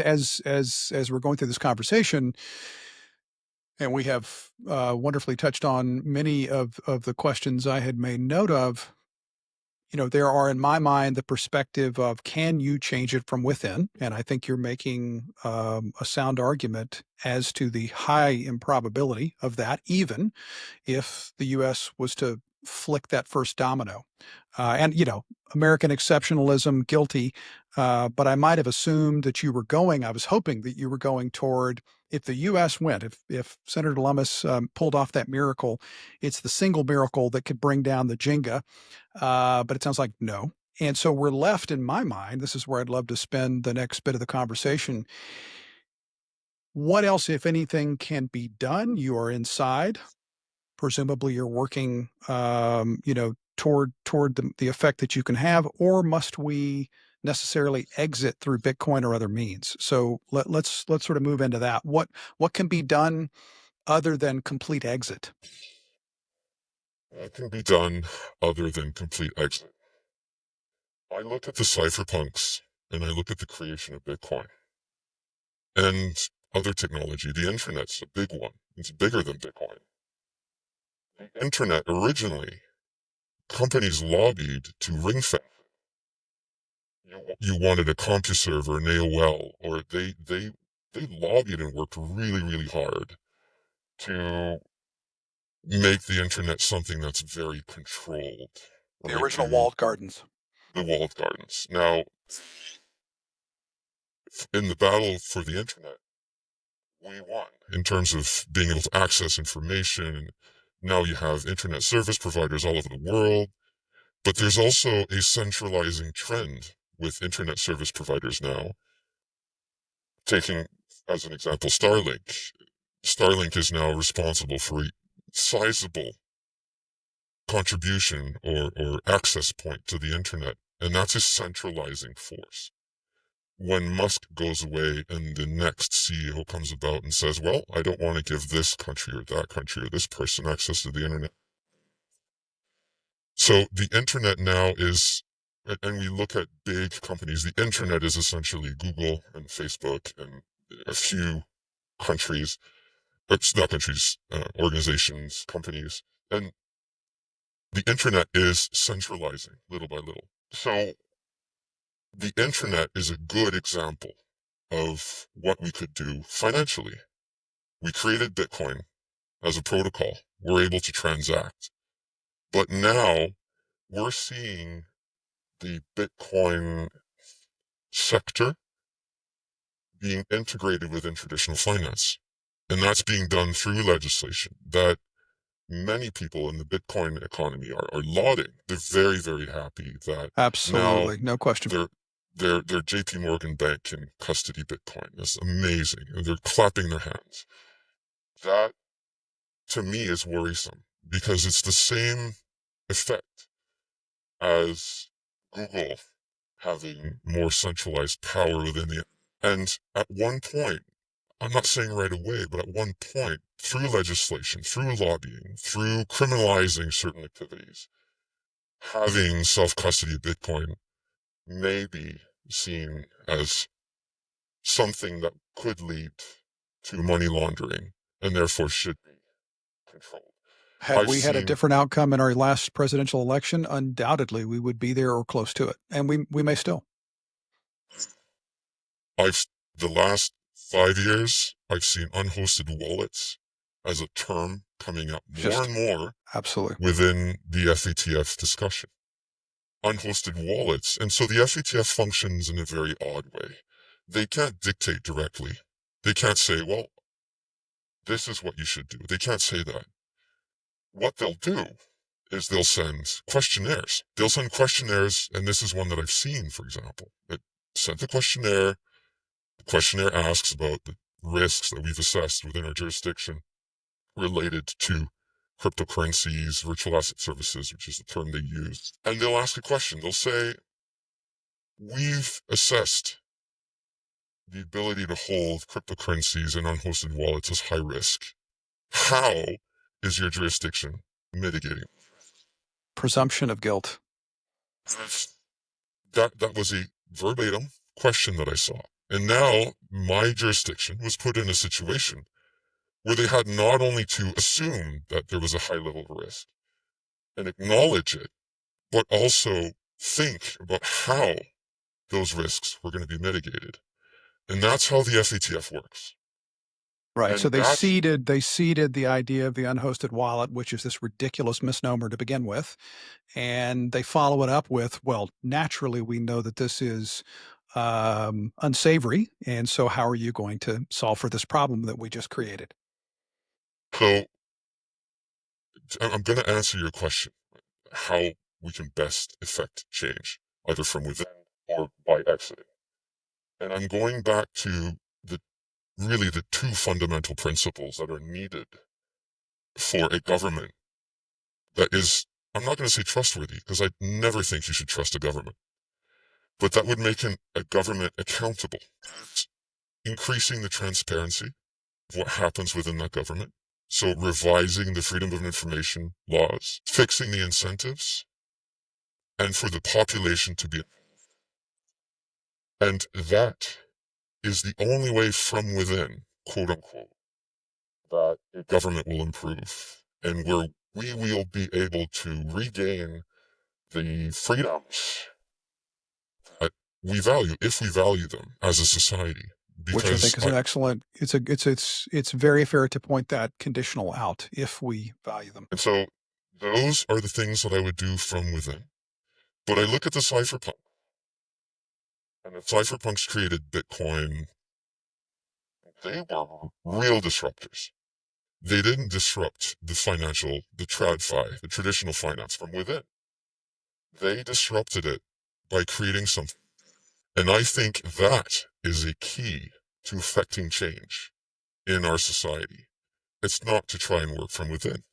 we're going through this conversation, and we have wonderfully touched on many of the questions I had made note of. There are, in my mind, the perspective of, can you change it from within? And I think you're making a sound argument as to the high improbability of that, even if the U.S. was to flick that first domino. And, American exceptionalism, guilty. But I might have assumed that I was hoping that you were going toward, if the U.S. went, if Senator Lummis pulled off that miracle, it's the single miracle that could bring down the Jenga. But it sounds like no. And so we're left, in my mind, this is where I'd love to spend the next bit of the conversation. What else, if anything, can be done? You are inside. Presumably you're working, toward the effect that you can have, or must we necessarily exit through Bitcoin or other means? So let's sort of move into that. What can be done other than complete exit? what can be done other than complete exit? I look at the cypherpunks, and I look at the creation of Bitcoin and other technology. The internet's a big one. It's bigger than Bitcoin. The internet originally, companies lobbied to ring fence. You wanted a CompuServe or an AOL, or they lobbied and worked really, really hard to make the internet something that's very controlled, The right? original To walled gardens. the walled gardens. Now, in the battle for the internet, we won in terms of being able to access information. Now you have internet service providers all over the world, but there's also a centralizing trend with internet service providers now. Taking as an example Starlink. Starlink is now responsible for a sizable contribution or access point to the internet, and that's a centralizing force. When Musk goes away and the next CEO comes about and says, well, I don't want to give this country or that country or this person access to the internet. So the internet now is, and we look at big companies, the internet is essentially Google and Facebook and a few countries, not countries, organizations, companies, and the internet is centralizing little by little. So the internet is a good example of what we could do financially. We created Bitcoin as a protocol. We're able to transact. But now we're seeing the Bitcoin sector being integrated within traditional finance. And that's being done through legislation that many people in the Bitcoin economy are lauding. They're very, very happy that now Absolutely. No question. their JP Morgan bank can custody Bitcoin. It's amazing. And they're clapping their hands. That, to me, is worrisome because it's the same effect as Google having more centralized power within the. And at one point, I'm not saying right away, but at one point, through legislation, through lobbying, through criminalizing certain activities, having self-custody of Bitcoin may be seen as something that could lead to money laundering and therefore should be controlled. Had I've we had a seen, different outcome in our last presidential election, undoubtedly we would be there or close to it. And we may still. the last 5 years, I've seen unhosted wallets as a term coming up more Just and more absolutely. within the FATF discussion. Unhosted wallets. And so the FATF functions in a very odd way. They can't dictate directly They can't say, well, this is what you should do. They can't say that. What they'll do is they'll send questionnaires. They'll send questionnaires, and this is one that I've seen, for example. It sent a questionnaire. The questionnaire asks about the risks that we've assessed within our jurisdiction related to cryptocurrencies, virtual asset services, which is the term they use. And they'll ask a question. They'll say, we've assessed the ability to hold cryptocurrencies and unhosted wallets as high risk. How is your jurisdiction mitigating? Presumption of guilt. That was a verbatim question that I saw. And now my jurisdiction was put in a situation where they had not only to assume that there was a high level of risk and acknowledge it, but also think about how those risks were going to be mitigated. And that's how the FATF works. Right. And So they seeded the idea of the unhosted wallet, which is this ridiculous misnomer to begin with. And they follow it up with, well, naturally, we know that this is unsavory. And so how are you going to solve for this problem that we just created? So I'm going to answer your question, how we can best effect change, either from within or by exiting. And I'm going back to the two fundamental principles that are needed for a government that is, I'm not going to say trustworthy, because I never think you should trust a government, but that would make a government accountable. Increasing the transparency of what happens within that government. So revising the freedom of information laws, fixing the incentives, and for the population to be. And that is the only way from within, quote unquote, that a government will improve and where we will be able to regain the freedoms that we value, if we value them as a society. Which I Because think is an excellent. It's very fair to point that conditional out if we value them. and so those are the things that I would do from within. But I look at the cypherpunk, and the cypherpunks created Bitcoin. They were real disruptors. They didn't disrupt the TradFi, the traditional finance from within. They disrupted it by creating something. And I think that is a key to effecting change in our society. It's not to try and work from within.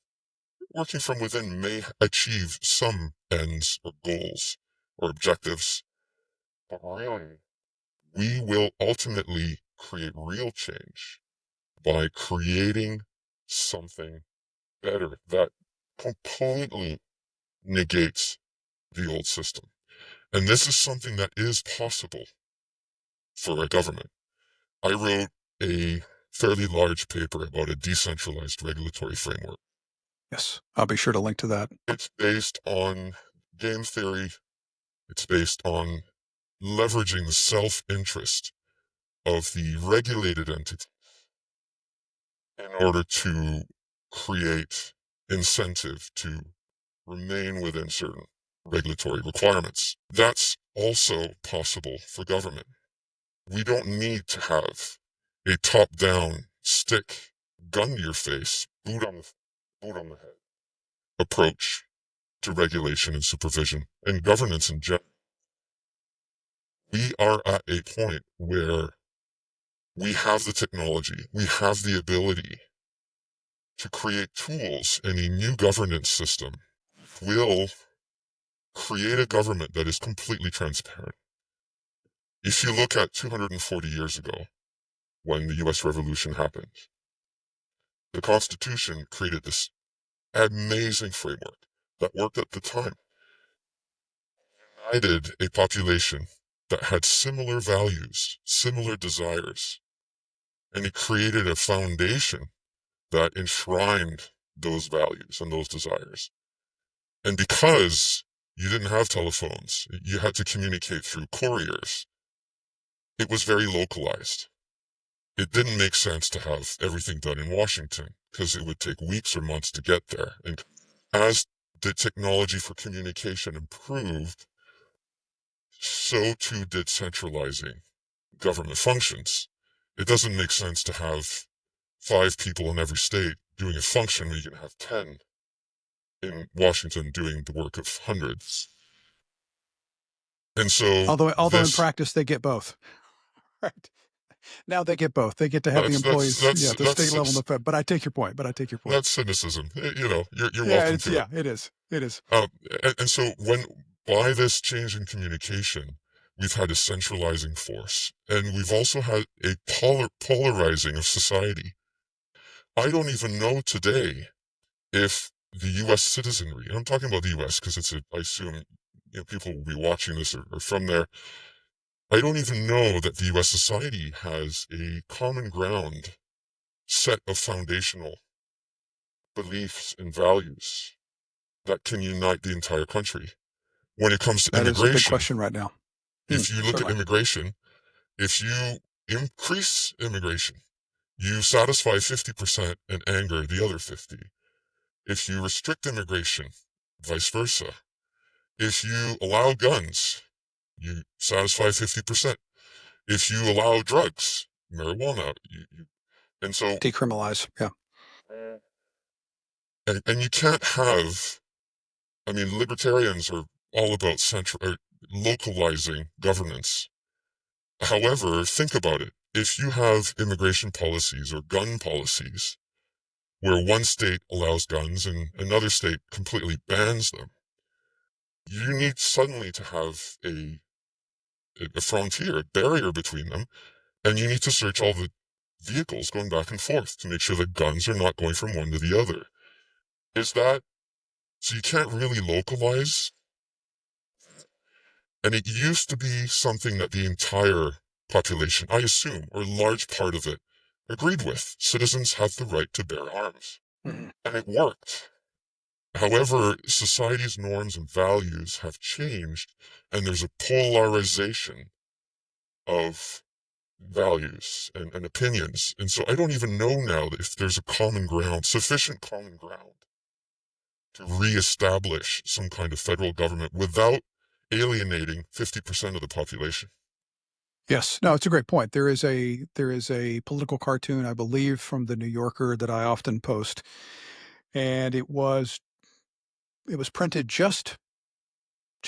Working from within may achieve some ends or goals or objectives, but really, we will ultimately create real change by creating something better that completely negates the old system. And this is something that is possible for a government. I wrote a fairly large paper about a decentralized regulatory framework. Yes, I'll be sure to link to that. It's based on game theory. It's based on leveraging the self-interest of the regulated entity in order to create incentive to remain within certain regulatory requirements. That's also possible for government. We don't need to have a top-down stick, gun to your face, boot on the head approach to regulation and supervision and governance in general. We are at a point where we have the technology, we have the ability to create tools, and a new governance system will create a government that is completely transparent. If you look at 240 years ago, when the US Revolution happened, the Constitution created this amazing framework that worked at the time. United a population that had similar values, similar desires, and it created a foundation that enshrined those values and those desires. And because you didn't have telephones, you had to communicate through couriers, it was very localized. It didn't make sense to have everything done in Washington because it would take weeks or months to get there. And as the technology for communication improved, so too did centralizing government functions. It doesn't make sense to have 5 people in every state doing a function when you can have 10 in Washington doing the work of hundreds. And so Although in this practice they get both. Right. Now they get both. They get to have the that's that's employees, yeah, that's at the state level and the that's fed. But I take your point. that's cynicism. You know, you're Yeah, welcome it's to it. yeah, it is. It is. Um, and so when by this change in communication, we've had a centralizing force, and we've also had a polarizing of society. I don't even know today if the U.S. citizenry, and I'm talking about the U.S. because I assume people will be watching this or from there. I don't even know that the U.S. society has a common ground set of foundational beliefs and values that can unite the entire country. When it comes to That is a big immigration, question right now. if you look at Certainly. immigration, if you increase immigration, you satisfy 50% and anger the other 50. If you restrict immigration, vice versa. If you allow guns, you satisfy 50%. If you allow drugs, marijuana, and so, Decriminalize. Yeah. and you can't have, I mean, libertarians are all about localizing governance. However, think about it. If you have immigration policies or gun policies where one state allows guns and another state completely bans them, you need suddenly to have a frontier, a barrier between them, and you need to search all the vehicles going back and forth to make sure that guns are not going from one to the other. Is that so? You can't really localize, and it used to be something that the entire population, I assume, or a large part of it, agreed with. Citizens have the right to bear arms, Mhm. and it worked. However, society's norms and values have changed, and there's a polarization of values and opinions. And so I don't even know now if there's a common ground, sufficient common ground, to reestablish some kind of federal government without alienating 50% of the population. Yes. No, it's a great point. There is a political cartoon, I believe, from the New Yorker that I often post, and it was printed just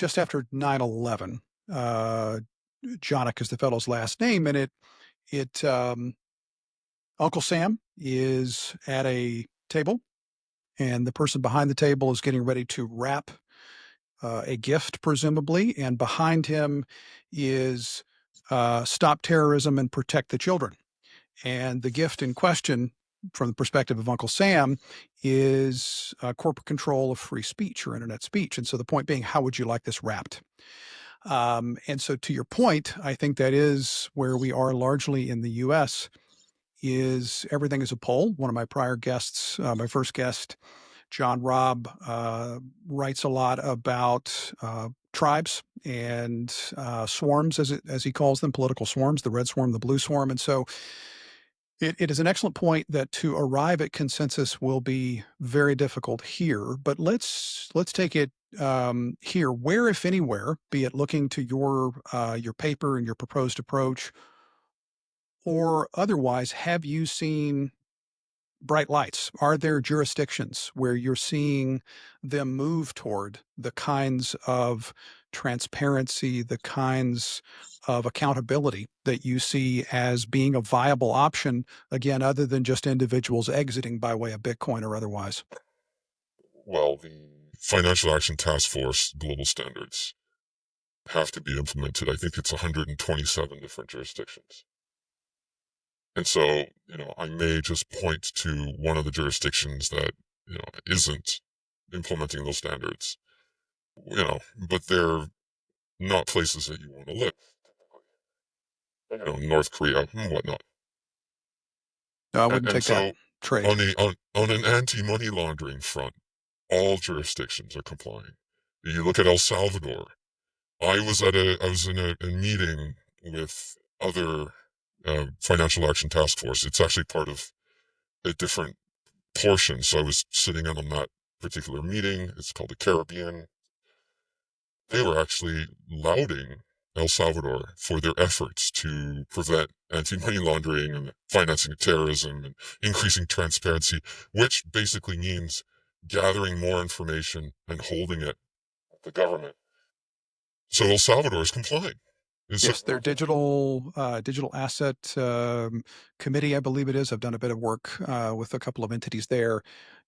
after 9/11. Jonick is the fellow's last name, and it Uncle Sam is at a table, and the person behind the table is getting ready to wrap a gift, presumably, and behind him is "Stop Terrorism and Protect the Children." And the gift in question, from the perspective of Uncle Sam, is corporate control of free speech or internet speech. And so the point being, how would you like this wrapped? And so, to your point, I think that is where we are largely in the U.S. Is everything is a poll. One of my prior guests, my first guest, John Robb, writes a lot about tribes and swarms, as he calls them, political swarms, the red swarm, the blue swarm. And so it is an excellent point that to arrive at consensus will be very difficult here. But let's take it here, where, if anywhere, be it looking to your paper and your proposed approach, or otherwise, have you seen bright lights? Are there jurisdictions where you're seeing them move toward the kinds of transparency, the kinds of accountability that you see as being a viable option, again, other than just individuals exiting by way of Bitcoin or otherwise? Well, the Financial Action Task Force global standards have to be implemented. I think it's 127 different jurisdictions. And so, I may just point to one of the jurisdictions that, isn't implementing those standards, but they're not places that you want to live. North Korea and whatnot. No, I And, wouldn't and take that so trade. on an anti-money laundering front, all jurisdictions are complying. You look at El Salvador. I was in a meeting with other Financial Action Task Force. It's actually part of a different portion. So I was sitting in on that particular meeting. It's called the Caribbean. They were actually lauding El Salvador for their efforts to prevent anti-money laundering and financing of terrorism and increasing transparency, which basically means gathering more information and holding it with the government. So El Salvador is complying. Yes, their digital asset committee, I believe it is. I've done a bit of work with a couple of entities there.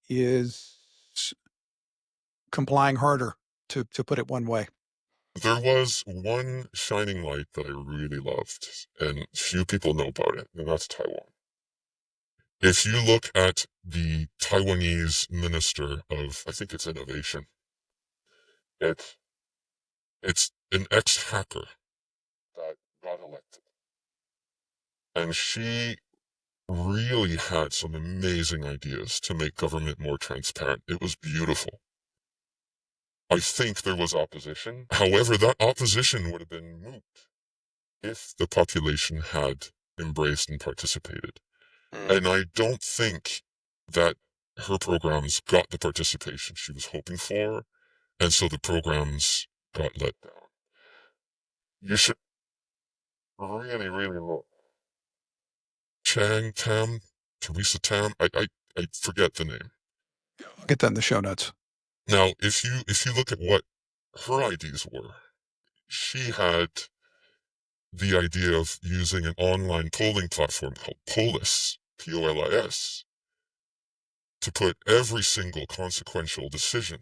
Is complying harder, to put it one way. There was one shining light that I really loved, and few people know about it, and that's Taiwan. If you look at the Taiwanese minister of, I think it's innovation, it's it's an ex-hacker that got elected, and she really had some amazing ideas to make government more transparent. It was beautiful. I think there was opposition. However, that opposition would have been moot if the population had embraced and participated. And I don't think that her programs got the participation she was hoping for, and so the programs got let down. You should really, really look. Chang Tam, Teresa Tam, I forget the name. I'll get that in the show notes. Now, if you look at what her ideas were, she had the idea of using an online polling platform called Polis, Polis, to put every single consequential decision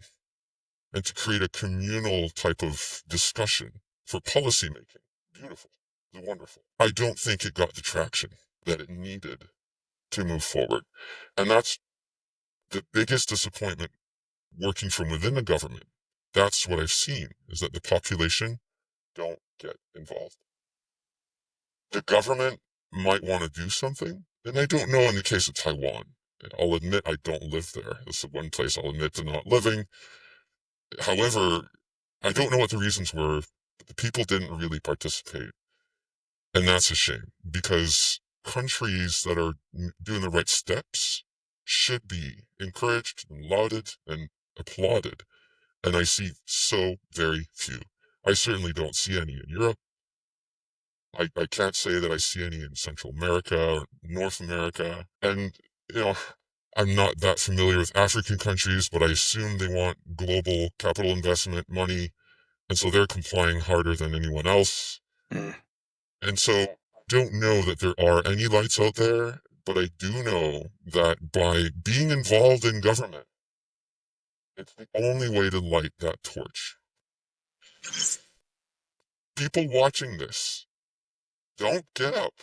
and to create a communal type of discussion for policymaking. Beautiful. It was wonderful. I don't think it got the traction that it needed to move forward. And that's the biggest disappointment working from within the government. That's what I've seen, is that the population don't get involved. The government might want to do something, and I don't know in the case of Taiwan. I'll admit I don't live there. This is the one place I'll admit to not living. However, I don't know what the reasons were, but the people didn't really participate. And that's a shame, because countries that are doing the right steps should be encouraged and lauded and applauded. And I see so very few. I certainly don't see any in Europe. I can't say that I see any in Central America or North America. And, I'm not that familiar with African countries, but I assume they want global capital investment money. And so they're complying harder than anyone else. Mm. And so I don't know that there are any lights out there, but I do know that by being involved in government, it's the only way to light that torch. People watching this, don't get up.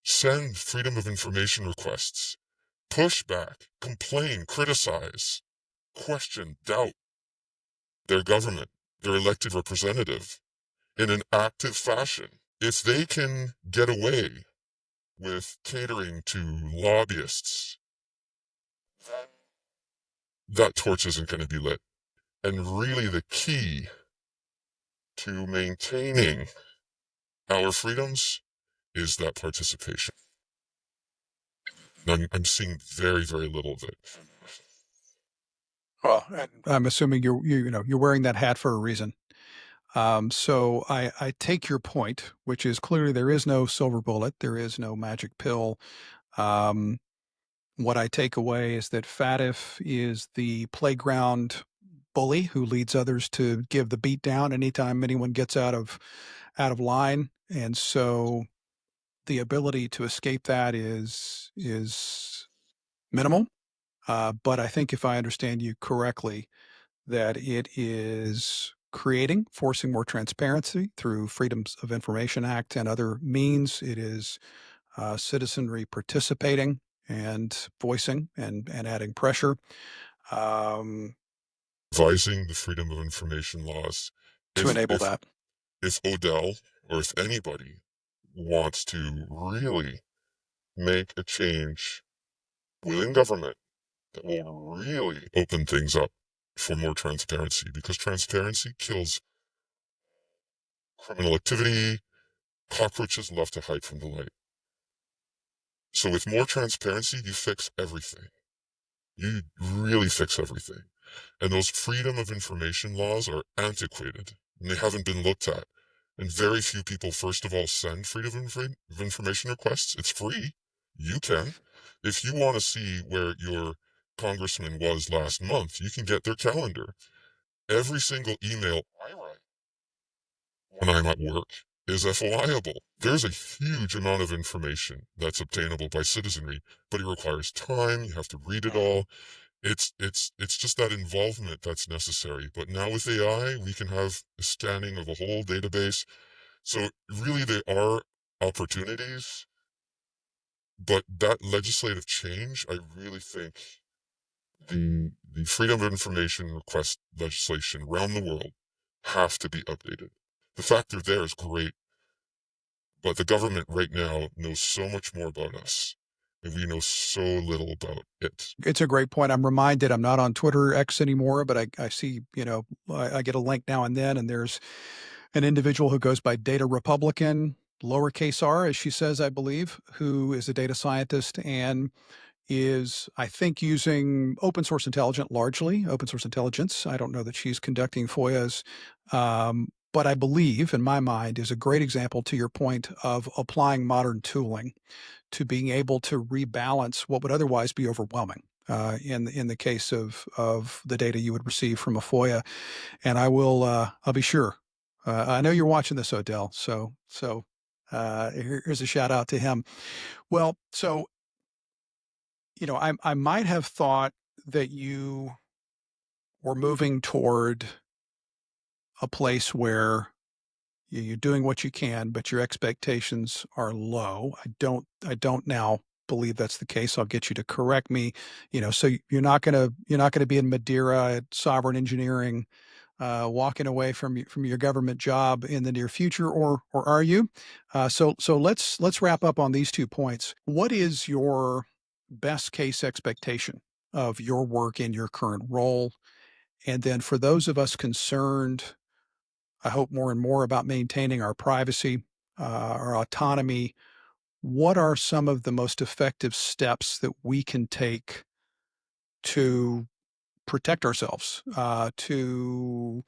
Send freedom of information requests. Push back, complain, criticize, question, doubt their government, their elected representative in an active fashion. If they can get away with catering to lobbyists, that torch isn't going to be lit. And really the key to maintaining our freedoms is that participation. I'm seeing very, very little of it. Well, and I'm assuming you're wearing that hat for a reason. So I take your point, which is clearly there is no silver bullet, there is no magic pill. Um, what I take away is that FATF is the playground bully who leads others to give the beat down anytime anyone gets out of line, and so the ability to escape that is minimal. But I think if I understand you correctly, that it is forcing more transparency through Freedoms of Information Act and other means. It is citizenry participating and voicing and adding pressure. Um, Advising the freedom of information laws. to If, enable if, that. if Odell or if anybody wants to really make a change within government that will really open things up for more transparency, because transparency kills criminal activity. Cockroaches love to hide from the light. So with more transparency, you fix everything. You really fix everything. And those freedom of information laws are antiquated, and they haven't been looked at. And very few people, first of all, send freedom of information requests. It's free. You can. If you want to see where your congressman was last month, you can get their calendar. Every single email I write when I'm at work is FOIable. There's a huge amount of information that's obtainable by citizenry, but it requires time. You have to read it all. It's just that involvement that's necessary. But now with AI, we can have a scanning of a whole database. So really there are opportunities, but that legislative change, I really think the freedom of information request legislation around the world have to be updated. The fact they're there is great, but the government right now knows so much more about us, and we know so little about it. It's a great point. I'm reminded I'm not on Twitter X anymore, but I see, I get a link now and then, and there's an individual who goes by Data Republican, lowercase r, as she says, I believe, who is a data scientist and is, I think, using open source intelligence largely, open source intelligence. I don't know that she's conducting FOIAs, but I believe, in my mind, is a great example to your point of applying modern tooling to being able to rebalance what would otherwise be overwhelming. In the case of the data you would receive from a FOIA, and I'll be sure. I know you're watching this, Odell, so here's a shout out to him. Well, so I might have thought that you were moving toward a place where you're doing what you can, but your expectations are low. I don't now believe that's the case. I'll get you to correct me. So you're not gonna be in Madeira at Sovereign Engineering, walking away from your government job in the near future, or are you? So let's wrap up on these 2 points. What is your best case expectation of your work in your current role? And then for those of us concerned, I hope more and more about maintaining our privacy, our autonomy, what are some of the most effective steps that we can take to protect ourselves, to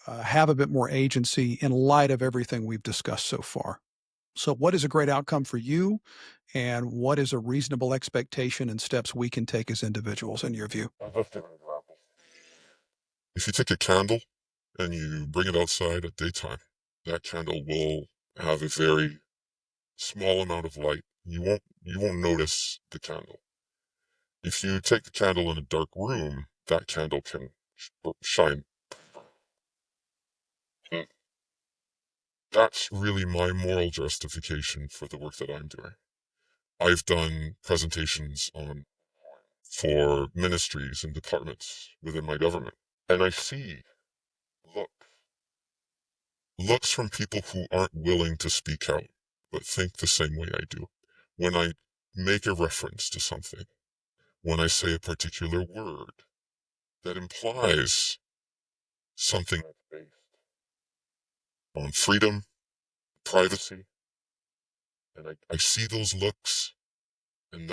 have a bit more agency in light of everything we've discussed so far? So, what is a great outcome for you? And what is a reasonable expectation and steps we can take as individuals, in your view? If you take a candle and you bring it outside at daytime, that candle will have a very small amount of light. You won't notice the candle. If you take the candle in a dark room, that candle can shine. Mm. That's really my moral justification for the work that I'm doing. I've done presentations for ministries and departments within my government, and I see look looks from people who aren't willing to speak out, but think the same way I do. When I make a reference to something, when I say a particular word that implies something that's based on freedom, privacy, and I see those looks, and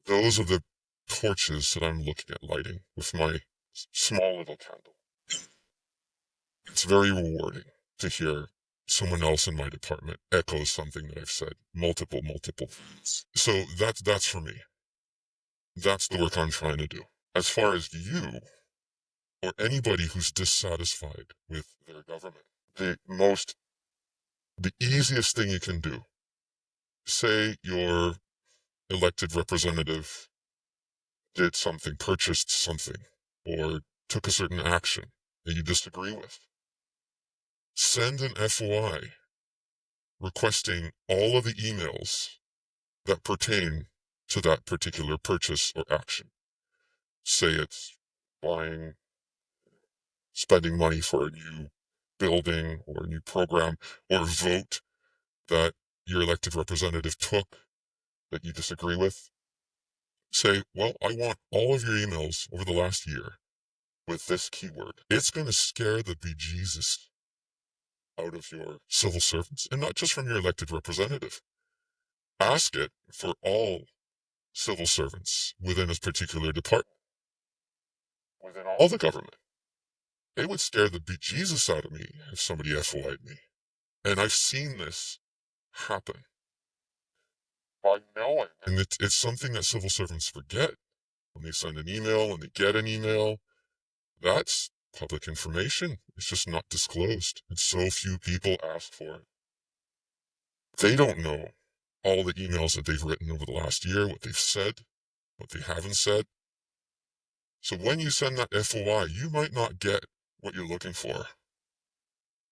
those are the torches that I'm looking at lighting with my small little candle. It's very rewarding to hear someone else in my department echo something that I've said multiple times. So that's for me. That's the work I'm trying to do. As far as you or anybody who's dissatisfied with their government, the easiest thing you can do, say your elected representative did something, purchased something, or took a certain action that you disagree with. Send an FOI requesting all of the emails that pertain to that particular purchase or action. Say it's buying, spending money for a new building or a new program or vote that your elected representative took that you disagree with. Say, well, I want all of your emails over the last year with this keyword. It's going to scare the bejesus out of your civil servants, and not just from your elected representative. Ask it for all civil servants within a particular department, within all the government. It would scare the bejesus out of me if somebody FOI'd me. And I've seen this happen by knowing. And it's something that civil servants forget. When they send an email and they get an email, that's public information. It's just not disclosed. And so few people ask for it. They don't know all the emails that they've written over the last year, what they've said, what they haven't said. So when you send that FOI, you might not get what you're looking for.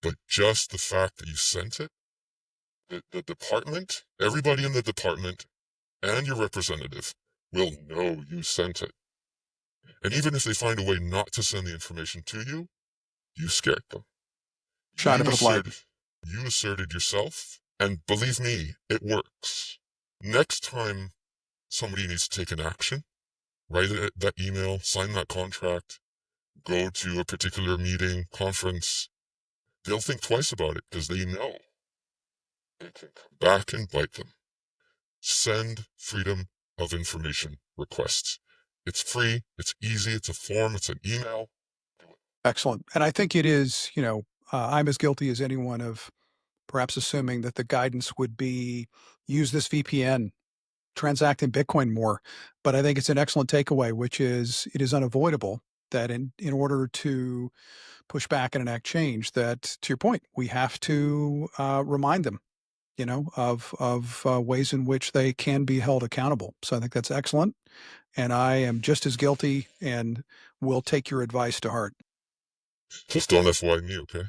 But just the fact that you sent it, the department, everybody in the department, and your representative will know you sent it. And even if they find a way not to send the information to you, you scared them. Shine a bit of light. You asserted yourself, and believe me, it works. Next time somebody needs to take an action, write that email, sign that contract, go to a particular meeting, conference, they'll think twice about it because they know it can come back and bite them. Send freedom of information requests. It's free, it's easy, it's a form, it's an email. Excellent. And I think it is, I'm as guilty as anyone of perhaps assuming that the guidance would be use this VPN, transact in Bitcoin more. But I think it's an excellent takeaway, which is it is unavoidable that in order to push back and enact change, that to your point, we have to remind them, of ways in which they can be held accountable. So I think that's excellent. And I am just as guilty and will take your advice to heart. Just don't FY me, okay?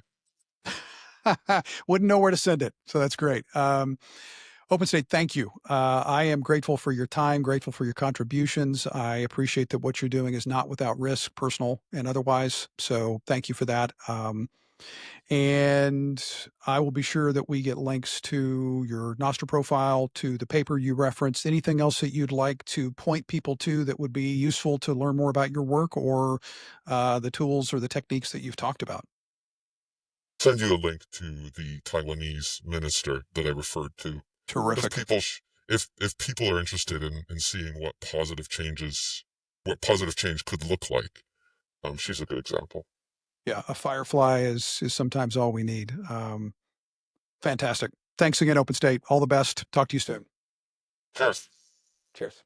Wouldn't know where to send it. So that's great. OpnState, thank you. I am grateful for your time, grateful for your contributions. I appreciate that what you're doing is not without risk, personal and otherwise. So thank you for that. And I will be sure that we get links to your Nostra profile, to the paper you referenced, anything else that you'd like to point people to that would be useful to learn more about your work or the tools or the techniques that you've talked about. Send you a link to the Taiwanese minister that I referred to. Terrific. If people are interested in seeing what positive change could look like, she's a good example. Yeah, a firefly is sometimes all we need. Fantastic. Thanks again, OpnState. All the best. Talk to you soon. Cheers. Cheers.